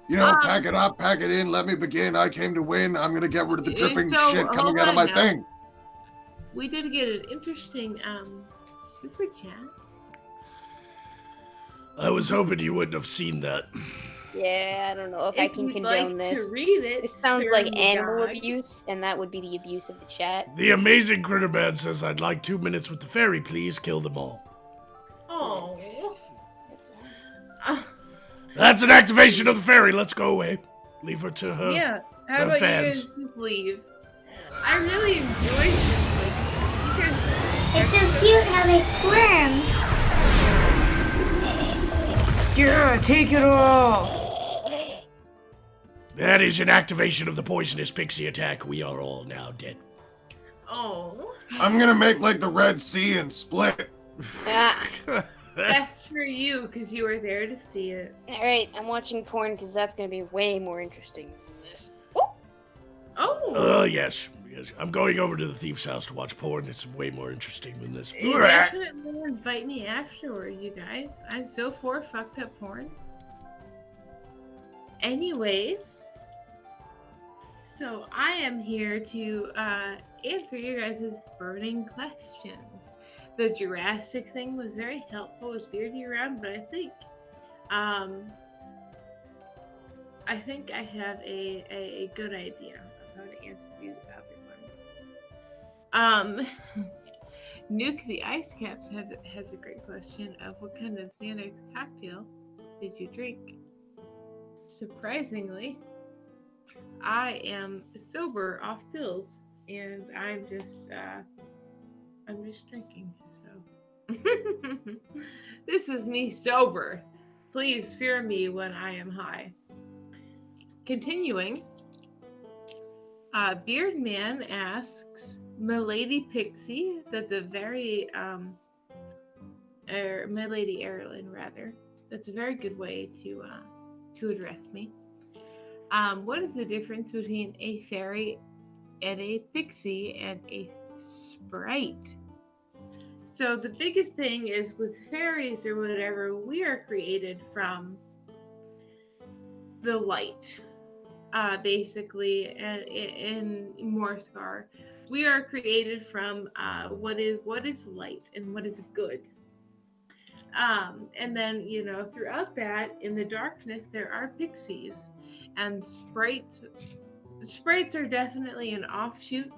You know, pack it up, pack it in, let me begin. I came to win. I'm going to get rid of the dripping So, shit coming hold out of on my now. thing. We did get an interesting super chat. I was hoping you wouldn't have seen that. Yeah, I don't know if I If can you'd condone like this. to read it, This sounds Sir like animal Magog. abuse, and that would be the abuse of the chat. The amazing Critterman says, I'd like 2 minutes with the fairy, please. Kill them all. Oh. That's an activation of the fairy. Let's go away. Leave her to her. Yeah. How her about fans. you guys just leave? I really enjoyed this. Like, you guys. It's so cute how they squirm. Yeah, take it all. That is an activation of the poisonous pixie attack. We are all now dead. Oh. I'm gonna make like the Red Sea and split. Ah, Best for you, because you were there to see it. alright, I'm watching porn because that's going to be way more interesting than this. Oh. Yes. I'm going over to the thief's house to watch porn. It's way more interesting than this. Definitely invite me afterwards, you guys. I'm so for fucked up porn. Anyway, so I am here to answer your guys' burning questions. The Jurassic thing was very helpful with Beardy around, but I think I have a good idea of how to answer these other ones. Nuke the Ice Caps has a great question of what kind of Xanax cocktail did you drink? Surprisingly, I am sober off pills, and I'm just drinking. So this is me sober. Please fear me when I am high. Continuing, Beardman asks, Milady Pixie, that's a very Milady Erilyn rather. That's a very good way to address me. What is the difference between a fairy and a pixie and a sprite? So the biggest thing is with fairies or whatever, we are created from the light. Basically, in Morskar, we are created from what is light and what is good. And then, throughout that, in the darkness, there are pixies and sprites. Sprites are definitely an offshoot,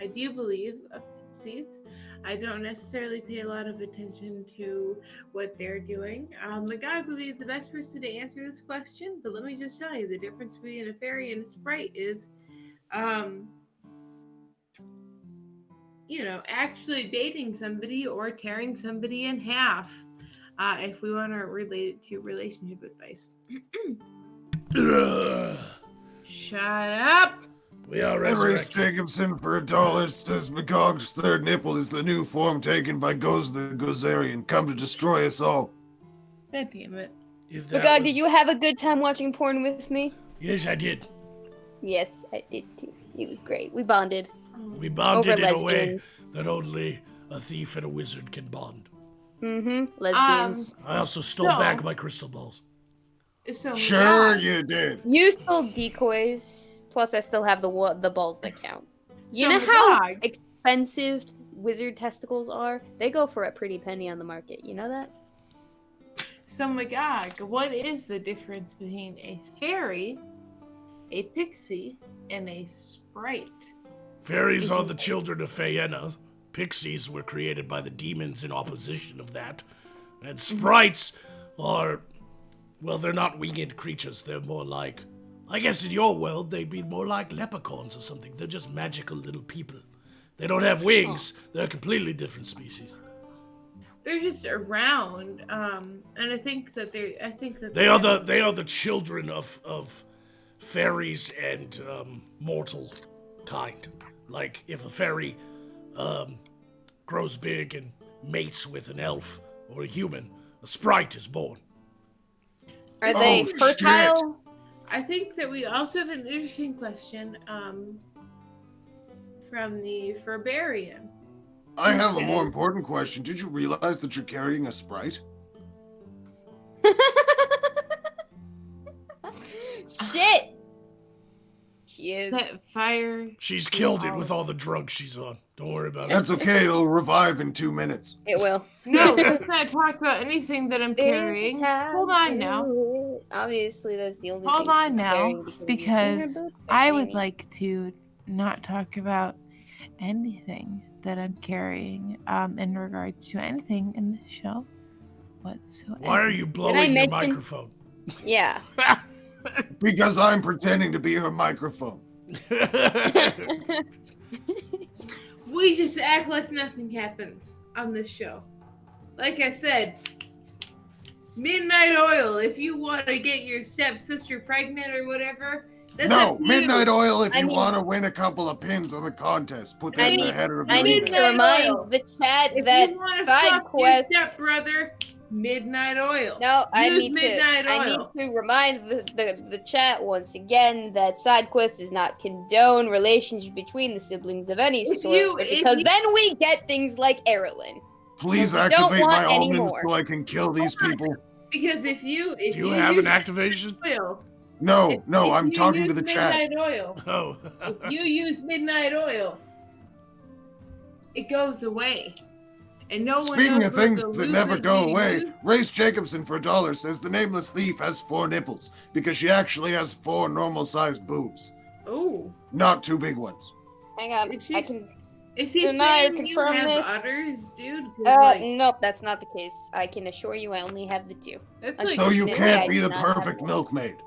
I do believe, of pixies. I don't necessarily pay a lot of attention to what they're doing. Magog would be the best person to answer this question, but let me just tell you, the difference between a fairy and a sprite is, actually dating somebody or tearing somebody in half, if we want to relate it to relationship advice. Shut up! We are Henry resurrected. Jacobson for $1 says Magog's third nipple is the new form taken by Goz the Gozerian, come to destroy us all. God damn it. Magog, did you have a good time watching porn with me? Yes, I did. Yes, I did too. It was great. We bonded. We bonded Over in a way lesbians. that only a thief and a wizard can bond. Mm-hmm. Lesbians. I also stole back my crystal balls. So Sure you did. You stole decoys. Plus, I still have the balls that count. You So know how Magog- expensive wizard testicles are? They go for a pretty penny on the market. You know that? So Magog, what is the difference between a fairy, a pixie, and a sprite? Fairies are the children of Faena. Pixies were created by the demons in opposition of that. And sprites are, well, they're not winged creatures. They're more like, I guess in your world, they'd be more like leprechauns or something. They're just magical little people. They don't have wings. They're a completely different species. They're just around, and I think that They are the children of fairies and mortal kind. Like if a fairy grows big and mates with an elf or a human, a sprite is born. Are they fertile? I think that we also have an interesting question from the Ferbarian. I have a more important question. Did you realize that you're carrying a sprite? Shit! She is. Set fire. She's killed it with all the drugs she's on. Don't worry about it. That's okay, it'll revive in 2 minutes. It will. No, let's not talk about anything that I'm carrying. Hold on now. Obviously, that's the only Hold thing on she's now, carrying have you seen her because boobs? I would Tiny. like to not talk about anything that I'm carrying in regards to anything in the show whatsoever. Why are you blowing your mention- microphone? Yeah. Because I'm pretending to be her microphone. We just act like nothing happens on this show. Like I said, Midnight Oil, if you want to get your stepsister pregnant or whatever, that's No, up to Midnight you. Oil if I you mean- want to win a couple of pins on the contest. Put that I in the need- header of I your need email. to remind Oil. the chat If that you want to side fuck quest. your stepbrother, Midnight Oil. No, I Use need Midnight to. I need Oil. to remind the chat once again that side quest does not condone relationship between the siblings of any If sort, you- because then we get things like Erilyn. Please we don't activate want my any omens more. so I can kill these people. Because if you Do you have use an activation? oil, No, if I'm you talking to use the chat. Midnight Oil. Oh. If you use Midnight Oil, it goes away. And no one Speaking knows of what things the that lube never that go you away, use. Race Jacobson for $1 says the nameless thief has 4 nipples because she actually has 4 normal-sized boobs, Oh, not 2 big ones. Hang on, Is I she- can. is he Deny or saying you confirm have this? udders, dude? 'Cause, Nope, that's not the case. I can assure you, I only have the 2. that's So So you Unfortunately, can't I be do the not have perfect one. milkmaid.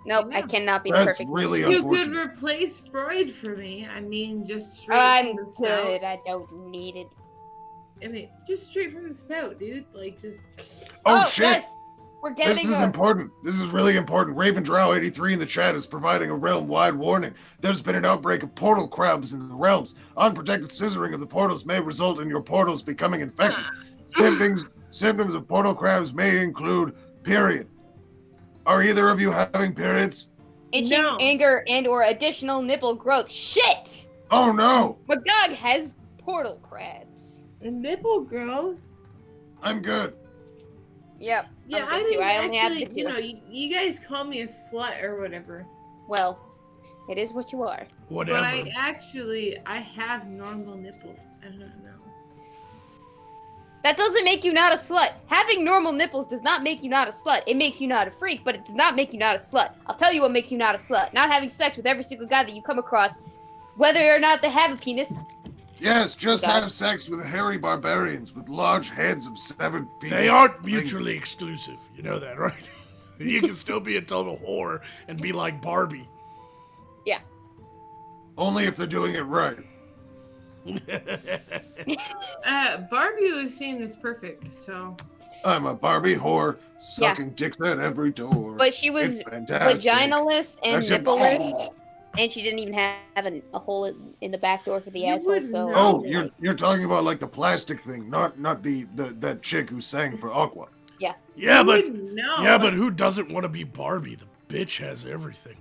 Nope, I know. cannot be the That's perfect. really you could unfortunate. replace Freud for me. I mean, just straight I'm from the spout. good. I don't need it. I mean, just straight from the spout, dude. Like, just. Oh, shit! Yes, we're This getting is important. This is really important. Raven Drow 83 in the chat is providing a realm-wide warning. There's been an outbreak of portal crabs in the realms. Unprotected scissoring of the portals may result in your portals becoming infected. Symptoms of portal crabs may include period. Are either of you having periods? itching, No. anger, and/or additional nipple growth. Shit! Oh no! Magog has portal crabs. Nipple growth? I'm good. Yep. Yeah, I'm I good too. didn't I only have the actually, 2. you know, you guys call me a slut or whatever. Well, it is what you are. Whatever. But I have normal nipples. I don't know. That doesn't make you not a slut. Having normal nipples does not make you not a slut. It makes you not a freak, but it does not make you not a slut. I'll tell you what makes you not a slut. Not having sex with every single guy that you come across, whether or not they have a penis. Yes, just God. have sex with hairy barbarians with large heads of severed feet. They aren't mutually exclusive. You know that, right? You can still be a total whore and be like Barbie. Only if they're doing it right. Barbie was seen as perfect, so. I'm a Barbie whore, sucking dicks at every door. But she was It's fantastic. vaginaless and That's it. nippleless, and she didn't even have a hole in the back door for the You asshole. wouldn't So. know. Oh, you're talking about like the plastic thing, not the that chick who sang for Aqua. Yeah, You but wouldn't know. who doesn't want to be Barbie? The bitch has everything.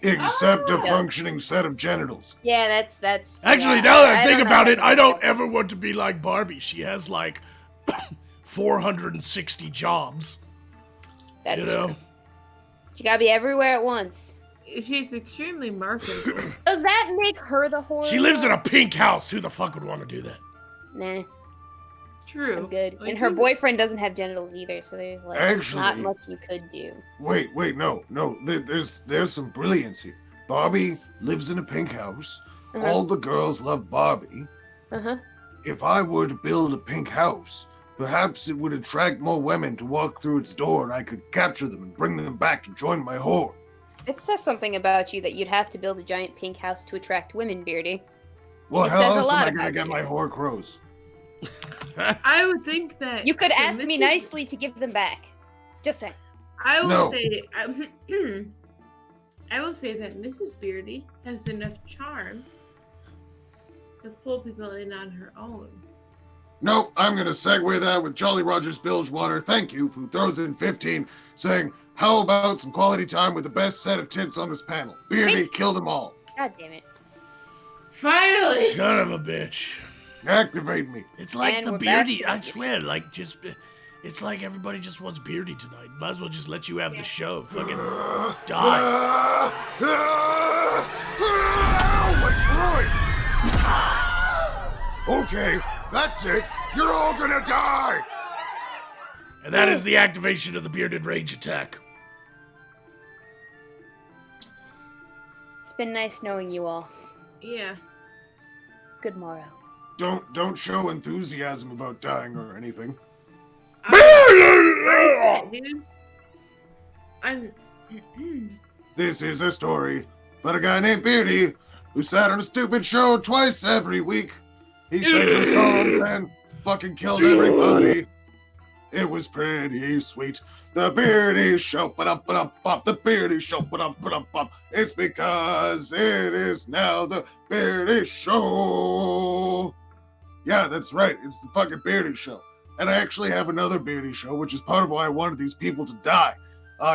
Except a Ah. functioning set of genitals. Yeah, that's. Actually, yeah, now that I think don't know about it, about I don't that. ever want to be like Barbie. She has like 460 jobs. That's You know? true. You gotta be everywhere at once. She's extremely marketable. Does that make her the whore? She lives in a pink house. Who the fuck would want to do that? Nah, True. I'm good. Like, And her who- boyfriend doesn't have genitals either, so there's like not Actually- much you could do. Wait, no. There's some brilliance here. Barbie lives in a pink house. Uh-huh. All the girls love Barbie. Uh-huh. If I were to build a pink house, perhaps it would attract more women to walk through its door and I could capture them and bring them back to join my whore. It says something about you that you'd have to build a giant pink house to attract women, Beardy. Well, It how says a else am lot I gonna about get you. my whore crows? I would think that You could ask me submissive- nicely to give them back. Just saying. I will No. say, I will say that Mrs. Beardy has enough charm to pull people in on her own. Nope, I'm gonna segue that with Jolly Rogers Bilgewater. Thank you, who throws in 15, saying, "How about some quality time with the best set of tits on this panel? Beardy, kill them all. God damn it. Finally, Son of a bitch. Activate me." It's like And the we're back Beardy. to I the- swear, like just. It's like everybody just wants Beardy tonight. Might as well just let you have the show. Fucking die. Okay, that's it. You're all gonna die. And that is the activation of the bearded rage attack. It's been nice knowing you all. Yeah. Good morrow. Don't show enthusiasm about dying or anything. Dude. I'm. This is a story about a guy named Beardy who sat on a stupid show twice every week. He sang some songs and fucking killed everybody. It was pretty sweet. The Beardy Show, ba-dum-ba-dum-bop. The Beardy Show, ba-dum-ba-dum-bop. It's because it is now the Beardy Show. Yeah, that's right. It's the fucking Beardy Show. And I actually have another Beardy Show, which is part of why I wanted these people to die.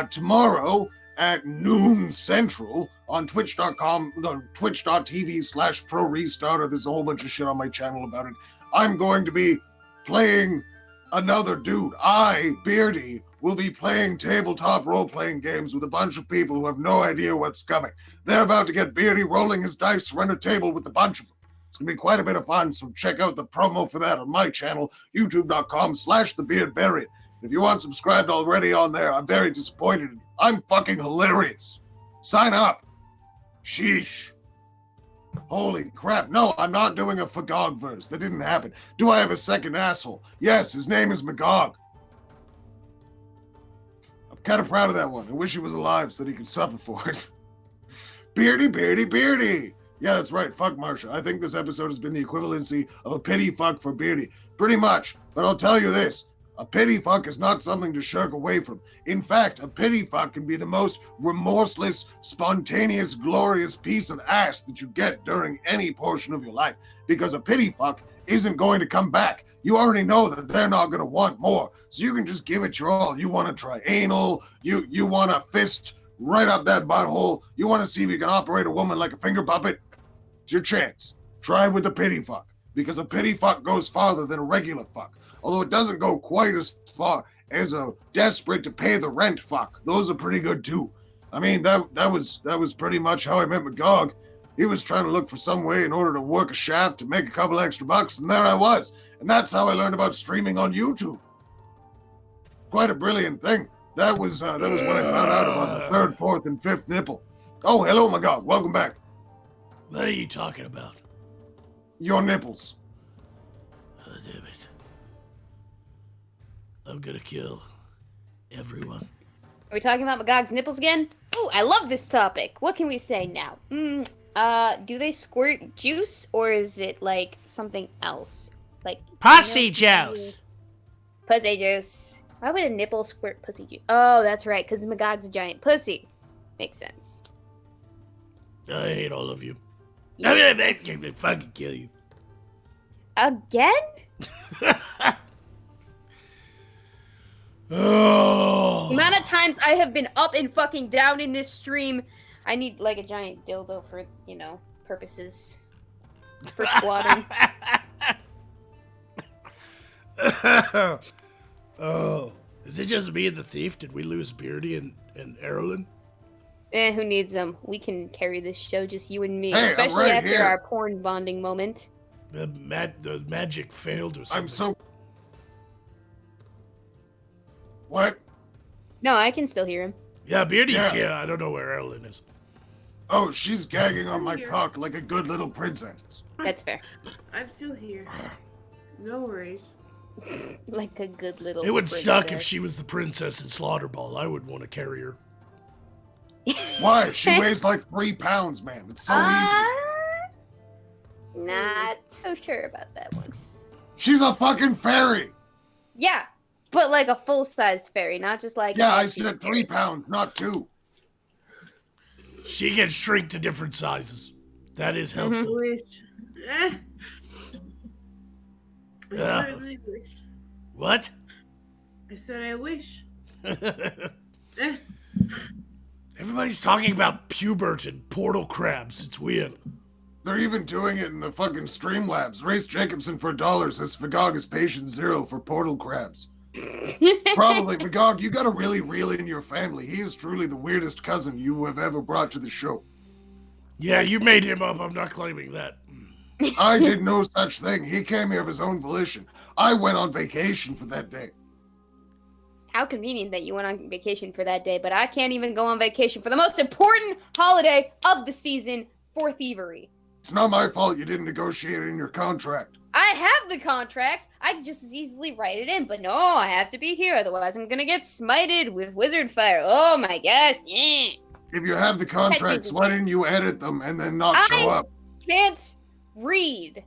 Tomorrow at noon central on twitch.tv/ProRestarter. There's a whole bunch of shit on my channel about it. I'm going to be playing another dude. I, Beardy, will be playing tabletop role-playing games with a bunch of people who have no idea what's coming. They're about to get Beardy rolling his dice around a table with a bunch of them. It's going to be quite a bit of fun, so check out the promo for that on my channel, youtube.com/thebeardbarian. If you aren't subscribed already on there, I'm very disappointed in you. I'm fucking hilarious. Sign up. Sheesh. Holy crap. No, I'm not doing a Magog verse. That didn't happen. Do I have a second asshole? Yes, his name is Magog. I'm kind of proud of that one. I wish he was alive so that he could suffer for it. Beardy, Beardy, Beardy. Yeah, that's right. Fuck Marsha. I think this episode has been the equivalency of a pity fuck for Beardy. Pretty much. But I'll tell you this. A pity fuck is not something to shirk away from. In fact, a pity fuck can be the most remorseless, spontaneous, glorious piece of ass that you get during any portion of your life. Because a pity fuck isn't going to come back. You already know that they're not going to want more. So you can just give it your all. You want to try anal. You want to fist right up that butthole. You want to see if you can operate a woman like a finger puppet. It's your chance. Try with the pity fuck. Because a pity fuck goes farther than a regular fuck. Although it doesn't go quite as far as a desperate to pay the rent fuck. Those are pretty good too. I mean, that was pretty much how I met Magog. He was trying to look for some way in order to work a shaft to make a couple extra bucks, and there I was. And that's how I learned about streaming on YouTube. Quite a brilliant thing. That was when I found out about the third, fourth, and fifth nipple. Oh, hello, Magog. Welcome back. What are you talking about? Your nipples. Oh, damn it. I'm gonna kill everyone. Are we talking about Magog's nipples again? Ooh, I love this topic. What can we say now? Do they squirt juice or is it like something else? Like Pussy juice. Pussy juice. Why would a nipple squirt pussy juice? Oh, that's right, because Magog's a giant pussy. Makes sense. I hate all of you. Yeah. I can fucking kill you. Again? Oh. The amount of times I have been up and fucking down in this stream, I need like a giant dildo for, purposes. For squatting. Oh. Is it just me and the thief? Did we lose Beardy and Erlen? Who needs them? We can carry this show, just you and me. Hey, especially I'm right after here. our porn bonding moment. The magic failed or something. I'm so... What? No, I can still hear him. Yeah, Beardy's Yeah. here. I don't know where Erlen is. Oh, she's gagging on my cock like a good little princess. That's fair. I'm still here. No worries. Like a good little It would suck if princess. she was the princess in Slaughterball. I would want to carry her. Why? She weighs like 3 pounds, man. It's so easy. Not so sure about that one. She's a fucking fairy. Yeah, but like a full-sized fairy, not just like... Yeah, I Nancy's said 3 fairy. pounds, not 2. She can shrink to different sizes. That is helpful. Wish. I Yeah. certainly wish. What? I said I wish. Eh. Everybody's talking about pubert and portal crabs. It's weird. They're even doing it in the fucking Streamlabs. Race Jacobson for $1 says Magog is patient 0 for portal crabs. Probably, Magog, you gotta really reel in your family. He is truly the weirdest cousin you have ever brought to the show. Yeah, you made him up. I'm not claiming that. I did no such thing. He came here of his own volition. I went on vacation for that day. How convenient that you went on vacation for that day, but I can't even go on vacation for the most important holiday of the season for thievery. It's not my fault you didn't negotiate it in your contract. I have the contracts. I can just as easily write it in, but no, I have to be here. Otherwise, I'm gonna get smited with wizard fire. Oh my gosh, yeah. If you have the contracts, why didn't you edit them and then not show up? Can't read.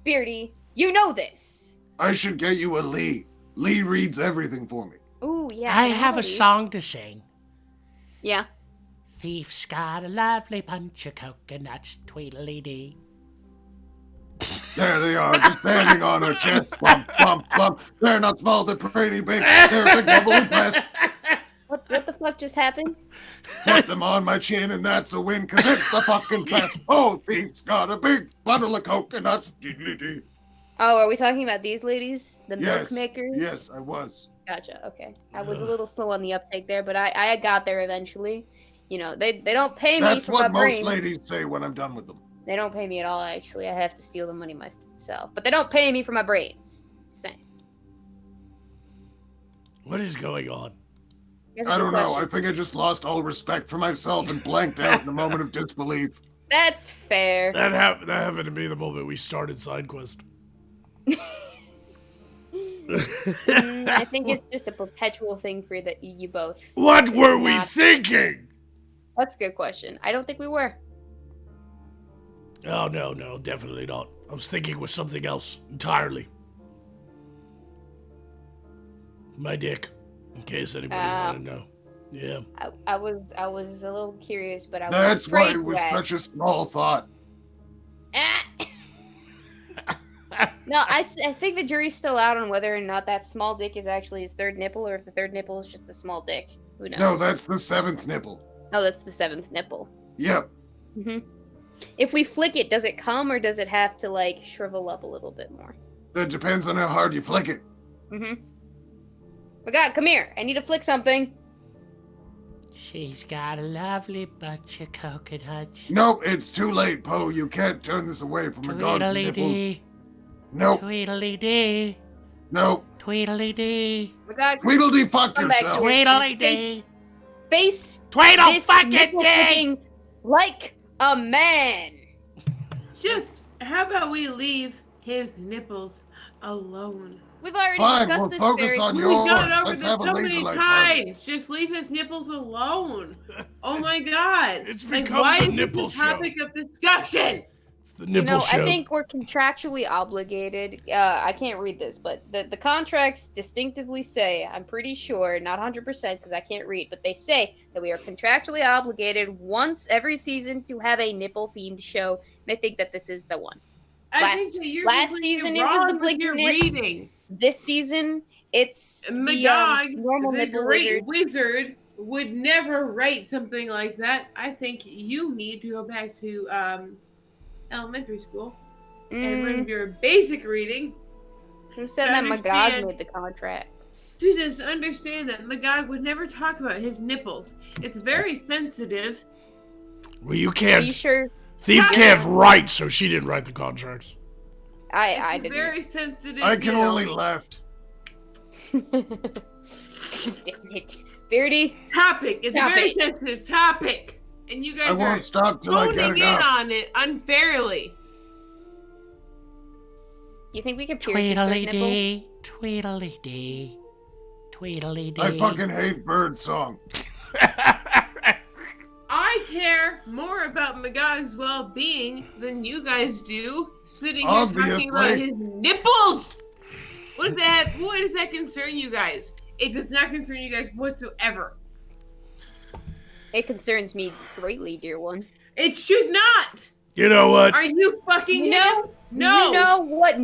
Beardy, you know this. I should get you a Lee. Lee reads everything for me. Ooh, yeah. I have a song to sing. Yeah. Thief's got a lovely bunch of coconuts, tweedledee. There they are, just standing on her chest. Bump, bump, bump. They're not small, they're pretty big. They're big double breasts. What the fuck just happened? Put them on my chin and that's a win, cause it's the fucking best. Oh, thief's got a big bundle of coconuts. Diddly-dee. Oh, are we talking about these ladies? The milk Yes, makers? yes, I was. Gotcha, okay. I was a little slow on the uptake there, but I got there eventually. You know, they don't pay me That's for my what most brains. ladies say when I'm done with them. They don't pay me at all, actually. I have to steal the money myself. But they don't pay me for my brains. Just saying. What is going on? That's a I good don't know. I question. think I just lost all respect for myself and blanked out in a moment of disbelief. That's fair. That happened to me the moment we started side quest. I think it's just a perpetual thing for you both. What were we not- thinking? That's a good question. I don't think we were. Oh, no, definitely not. I was thinking with something else entirely. My dick, in case anybody wanted to know. Yeah. I was a little curious, but I was That's why afraid it was that- such a small thought. Ah! No, I think the jury's still out on whether or not that small dick is actually his third nipple, or if the third nipple is just a small dick. Who knows? No, that's the 7th nipple. Oh, that's the 7th nipple. Yep. hmm If we flick it, does it come, or does it have to, like, shrivel up a little bit more? That depends on how hard you flick it. Magog, come here. I need to flick something. She's got a lovely bunch of coconuts. Nope, it's too late, Poe. You can't turn this away from Magog's nipples. Tweedledee. Nope, Tweedledee. nope. Tweedledee. Magog, Tweedledee, fuck Come back yourself. to it. Tweedledee. face Tweedle this fucking nipple dee. flicking like a man. Just how about we leave his nipples alone? We've already Fine, discussed we'll this focus very on We've yours. gone over Let's this have a so laser many light party. times. Just leave his nipples alone. Oh my god! It's Like, become why the is nipple this a topic show. of discussion? It's the nipple You know, show. I think we're contractually obligated. I can't read this, but the contracts distinctively say, I'm pretty sure, not 100% because I can't read, but they say that we are contractually obligated once every season to have a nipple-themed show, and I think that this is the one. I think that you're last completely season it was wrong the with blinking your nips. reading. This season, it's the Magog, normal the nipple great wizard. wizard, would never write something like that. I think you need to go back to elementary school and learn your basic reading. Who said that Magog understand- made the contracts? To just understand that Magog would never talk about his nipples. It's very sensitive. Well, you Are can't. you sure? Thief Yeah. can't write, so she didn't write the contracts. I It's a didn't. very sensitive. I can you know, only left. Damn it. Beardy. topic. It's Stop a very it. sensitive topic, and you I guys are won't stop till I get honing in enough. on it unfairly. You think we could pierce his third nipple? Tweedledee. Tweedledee. Tweedledee. I fucking hate birdsong. I care more about Magog's well-being than you guys do. Sitting here talking about Obviously. his nipples. What does that concern you guys? It does not concern you guys whatsoever. It concerns me greatly, dear one. It should not. You know what? Are you fucking You know, him? No. You know what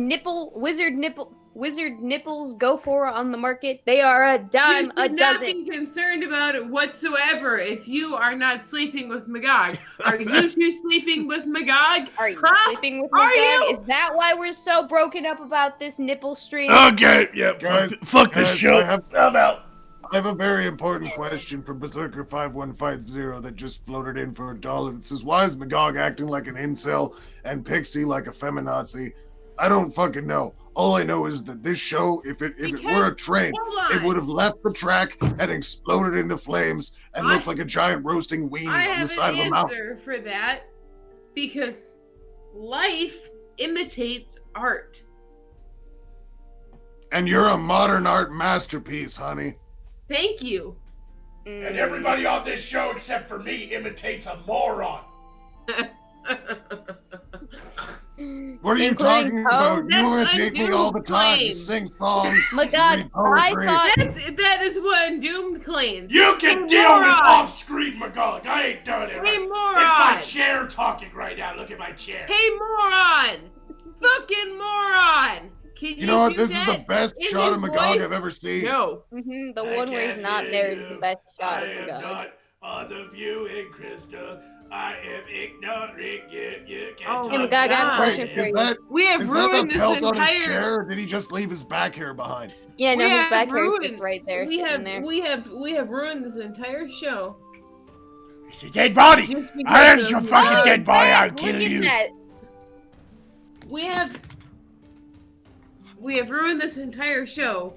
wizard nipples go for on the market? They are a dime You a should not dozen. be concerned about it whatsoever if you are not sleeping with Magog. Are you two sleeping with Magog? Are you Huh? sleeping with Are Magog? you? Is that why we're so broken up about this nipple stream? Okay, yeah, Guys, fuck this guys, show. I'm out. I have a very important question from Berserker 5150 that just floated in for $1 that says, why is Magog acting like an incel and Pixie like a feminazi? I don't fucking know. All I know is that this show, if it were a train, hold it on. would have left the track and exploded into flames and looked like a giant roasting weenie I on the have side an of a mountain. answer for that because life imitates art. And you're a modern art masterpiece, honey. Thank you. And everybody on this show except for me imitates a moron. What are you Including talking about? That's You imitate me all the undoomed time. You claim. sing songs. My you God, read I poetry. thought That is what Undoomed claims. You can Hey, deal with moron. off-screen Magog. I ain't doing it. Hey, It's my moron. chair talking right now. Look at my chair. Hey, moron! Fucking moron! Can You know what? do This is the that best in shot his of Magog voice? I've ever seen. No. the I one where he's can't not hear there is you. the best shot I of am God. not on the viewing crystal. I am ignoring you. You can Oh talk my Magog, I have a God. question Wait, for is you. that We have is that the ruined this pelt on his entire. chair, or did he just leave his back hair behind? Yeah, no, We his have back hair is ruined- just right there, we sitting have, there. We have ruined this entire show. It's a dead body. Just because I heard of your me. fucking Oh, dead body. I'll Look kill at you. that. We have ruined this entire show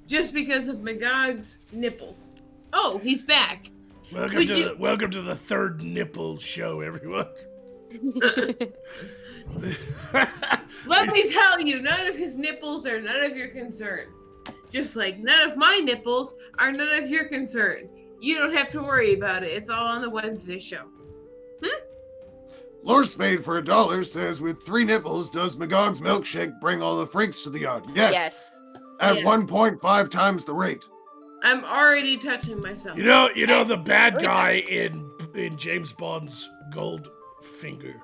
just because of Magog's nipples. Oh, he's back. Welcome to the third nipple show, everyone. Let me tell you, none of his nipples are none of your concern. Just like none of my nipples are none of your concern. You don't have to worry about it. It's all on the Wednesday show. Lord Spade for $1 says, with 3 nipples, does Magog's milkshake bring all the freaks to the yard? Yes. Yes. At Yes. 1.5 times the rate. I'm already touching myself. You know the bad Really guy in James Bond's Goldfinger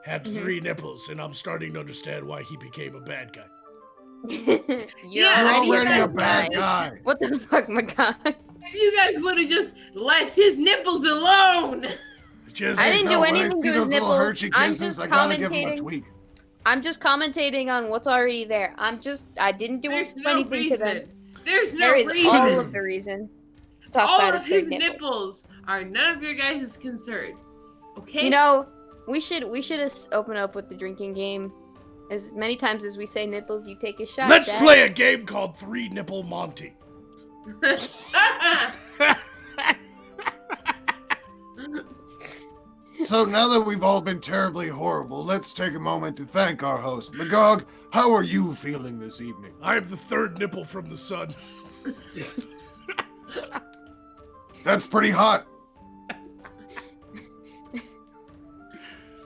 had Mm-hmm. 3 nipples, and I'm starting to understand why he became a bad guy. You're Yeah, You're already already a a bad guy. guy. What the fuck, my God? If you guys would have just left his nipples alone. Just I didn't do No, when anything I to see his those little nipples. Hershey I'm kisses, just I gotta give him a commentating. tweak. I'm just commentating on what's already there. I didn't do There's no anything to them. reason. There's no There is reason. all of the reason. to Talk All about of his third his nipple. nipples are none of your guys' concern. Okay? You know, we should open up with the drinking game. As many times as we say nipples, you take a shot. let's Jack. play a game called 3 Nipple Monty. So now that we've all been terribly horrible, let's take a moment to thank our host. Magog, how are you feeling this evening? I am the 3rd nipple from the sun. That's pretty hot.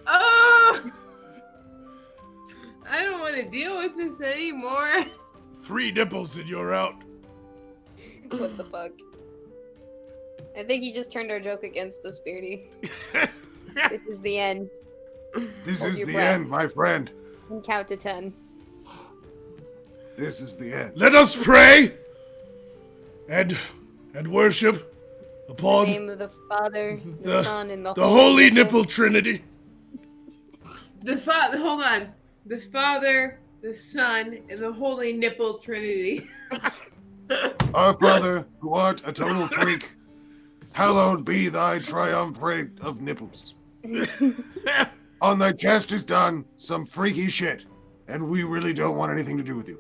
Oh! I don't want to deal with this anymore. 3 nipples and you're out. What the fuck? I think he just turned our joke against us, Beardy. This is the end. This Hold is your the breath. end, my friend. And count to 10. This is the end. Let us pray and worship In the upon name of the Father, the the- Son, and the the Holy Nipple. Nipple Trinity. Hold on. The Father, the Son, and the Holy Nipple Trinity. Our Father, who art a total freak, hallowed be thy triumvirate of nipples. On thy chest is done some freaky shit, and we really don't want anything to do with you.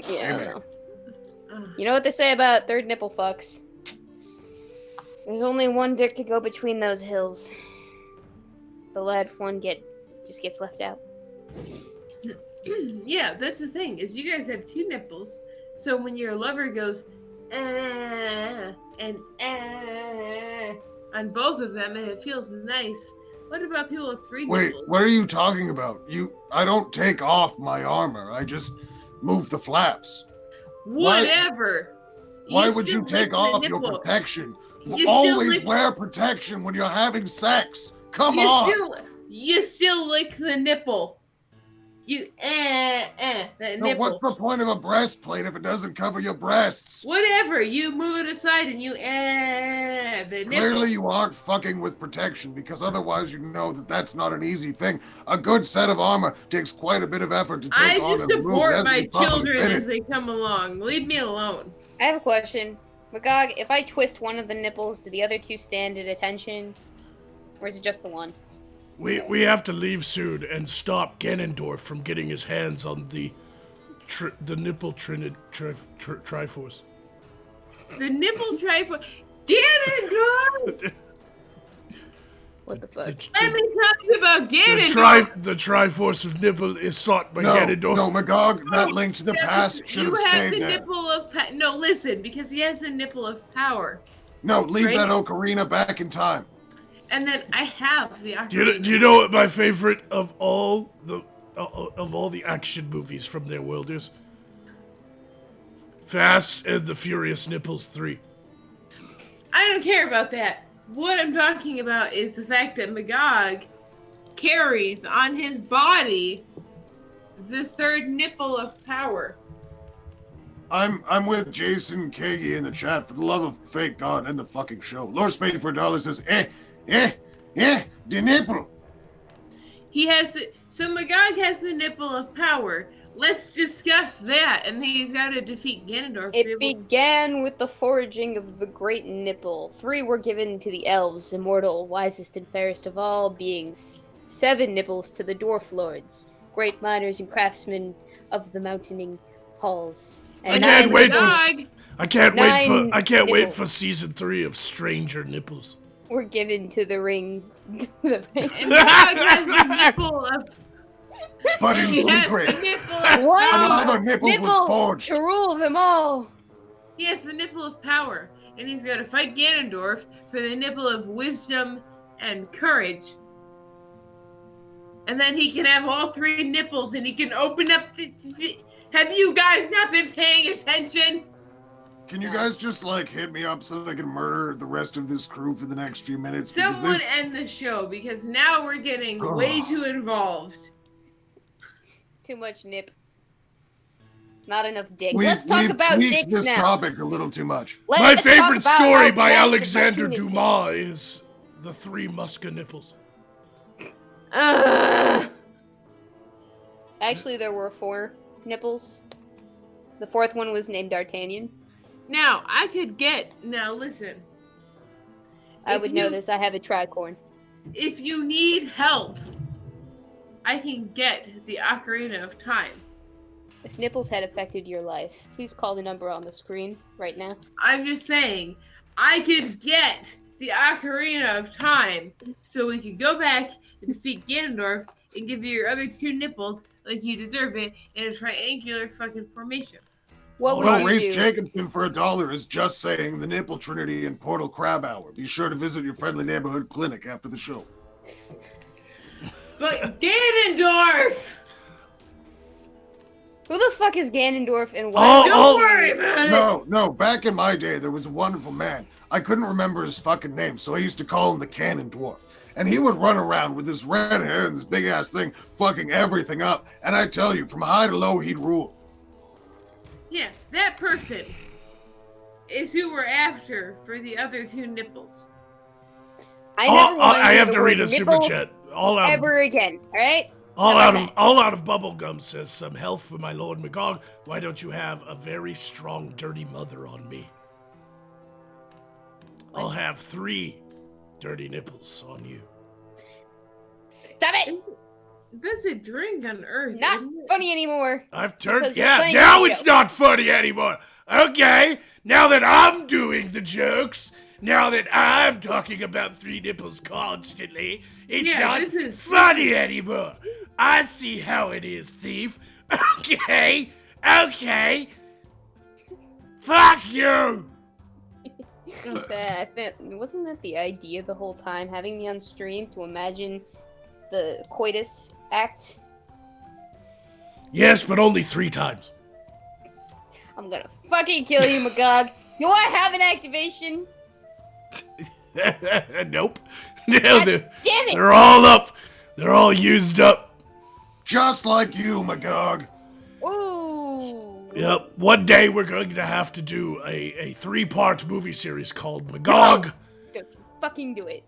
Yeah, I know. You know what they say about third nipple fucks? There's only one dick to go between those hills. The last one just gets left out. Yeah, that's the thing, is you guys have 2 nipples, so when your lover goes, and on both of them, and it feels nice, what about people with 3 Wait, nipples? what are you talking about? I don't take off my armor. I just move the flaps. Whatever. Why would you still take lick the off your nipple. protection? You You still always lick- wear protection when you're having sex. Come You on. still lick the nipple. You that No, nipple. what's the point of a breastplate if it doesn't cover your breasts? Whatever. You move it aside and you the nipple. Clearly you aren't fucking with protection, because otherwise you know that that's not an easy thing. A good set of armor takes quite a bit of effort to take I on just and move. support It has to my be properly children fitted. as they come along. Leave me alone. I have a question. Magog, if I twist one of the nipples, do the other 2 stand at attention? Or is it just the one? We have to leave soon and stop Ganondorf from getting his hands on the Nipple Trinity Triforce. The Nipple Triforce. Ganondorf! What the fuck? Let me tell you about Ganondorf. The Triforce of Nipple is sought by No, Ganondorf. no, Magog, that link to the past should have You have stayed the there. nipple of no, listen, because he has the nipple of power. No, leave Right? that ocarina back in time. And then I have the Do you know what my favorite of all the action movies from their world is? Fast and the Furious Nipples 3. I don't care about that. What I'm talking about is the fact that Magog carries on his body the third nipple of power. I'm with Jason Kagi in the chat. For the love of fake God and the fucking show. Lord Spade for $1 says, the nipple. He has so Magog has the nipple of power. Let's discuss that, and then he's got to defeat Ganondorf. It began with the foraging of the Great Nipple. 3 were given to the elves, immortal, wisest and fairest of all beings. 7 nipples to the dwarf lords, great miners and craftsmen of the mountaining halls. And I can't wait nipples for season 3 of Stranger Nipples. were given to the ring. And Magog has the nipple of. But in He has secret, the nipple of One another nipple was forged. to rule them all. He has the nipple of power, and he's got to fight Ganondorf for the nipple of wisdom and courage. And then he can have all 3 nipples, and he can open up the... Have you guys not been paying attention? Can you guys just hit me up so that I can murder the rest of this crew for the next few minutes? Because Someone this... end the show, because now we're getting way too involved. Too much nip. Not enough dick. We've Let's talk about tweaked dicks this now. topic a little too much. My Let's talk favorite about story how by blasted Alexander my penis Dumas is The 3 Muska Nipples. Actually, there were 4 nipples. The 4th one was named D'Artagnan. Now, I could get... Now, listen. I If would know you- this. I have a tricorn. If you need help, I can get the Ocarina of Time. If nipples had affected your life, please call the number on the screen right now. I'm just saying, I could get the Ocarina of Time so we could go back and defeat Ganondorf and give you your other 2 nipples like you deserve it in a triangular fucking formation. What would Well, you Reese do? Jacobson for $1 is just saying the Nipple Trinity and Portal Crab Hour. Be sure to visit your friendly neighborhood clinic after the show. But Ganondorf! Who the fuck is Ganondorf and why? Don't worry about it! No, back in my day, there was a wonderful man. I couldn't remember his fucking name, so I used to call him the Cannon Dwarf. And he would run around with this red hair and this big-ass thing, fucking everything up. And I tell you, from high to low, he'd rule. Yeah, that person is who we're after for the other 2 nipples. I have to read a super chat. Ever again, alright? All out of bubblegum says some health for my Lord Magog. Why don't you have a very strong dirty mother on me? I'll have 3 dirty nipples on you. Stop it! That's a drink on Earth. Not isn't it? funny anymore. I've turned. Because you're Yeah, playing now video. it's not funny anymore. Okay, now that I'm doing the jokes, now that I'm talking about 3 nipples constantly, it's Yeah, not this is- funny anymore. I see how it is, thief. Okay. Fuck you. Wasn't that the idea the whole time? Having me on stream to imagine the coitus act? Yes, but only 3 times. I'm gonna fucking kill you, Magog. Do I have an activation? Nope. God No, damn it! they're all up. They're all used up. Just like you, Magog. Ooh. Yep. One day we're going to have to do a 3-part movie series called Magog. No. Don't you fucking do it.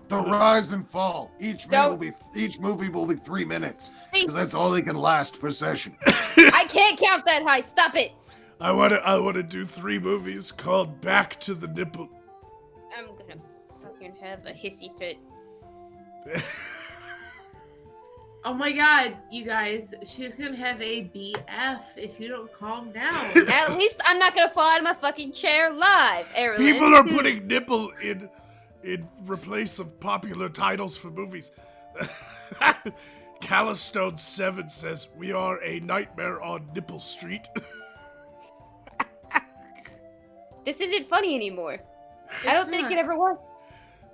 The rise and fall. Each movie will be 3 minutes. Thanks. Because that's all they can last per session. I can't count that high. Stop it. I wanna do 3 movies called Back to the Nipple. I'm gonna fucking have a hissy fit. Oh my god, you guys, she's gonna have a BF if you don't calm down. At least I'm not gonna fall out of my fucking chair live, Erilyn. People are putting nipple in replace of popular titles for movies. Callistone 7 says, "We are a nightmare on Nipple Street." This isn't funny anymore. I don't think it ever was.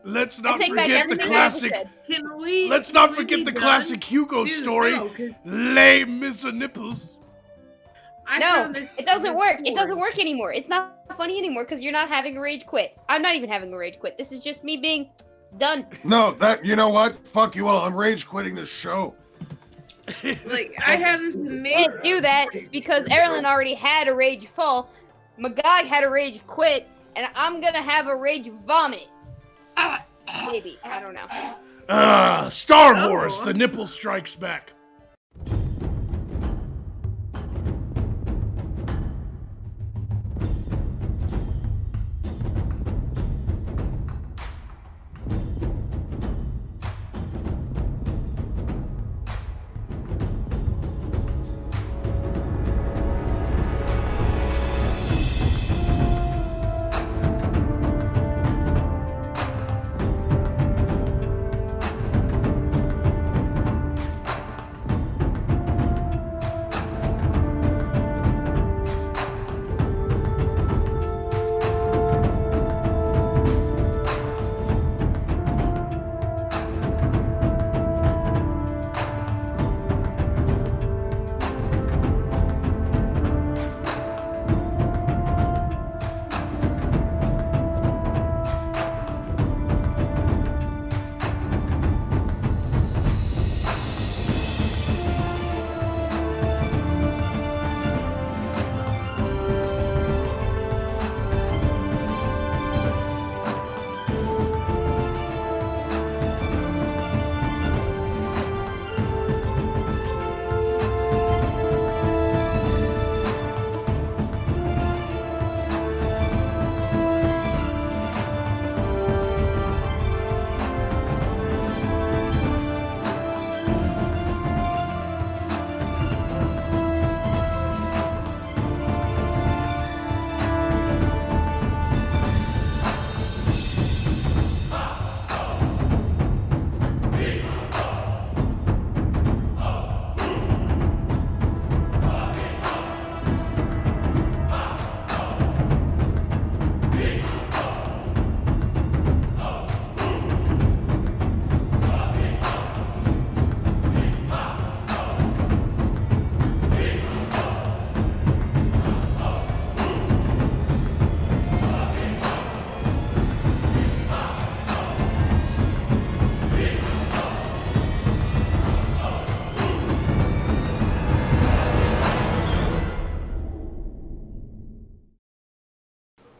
Let's not take back forget the everything I ever classic. said. Let's not forget the classic Hugo story. Les Miserables. No, it doesn't work. It doesn't work anymore. It's not funny anymore because you're not having a rage quit. I'm not even having a rage quit. This is just me being done. No, you know what? Fuck you all. I'm rage quitting this show. Like, I have this amazing... Can't do that because Erilyn already had a rage fall. Magog had a rage quit, and I'm gonna have a rage vomit. Maybe. I don't know. Star Wars, The Nipple Strikes Back.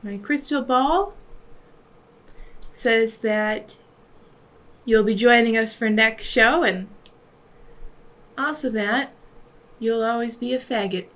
My crystal ball says that you'll be joining us for next show, and also that you'll always be a faggot.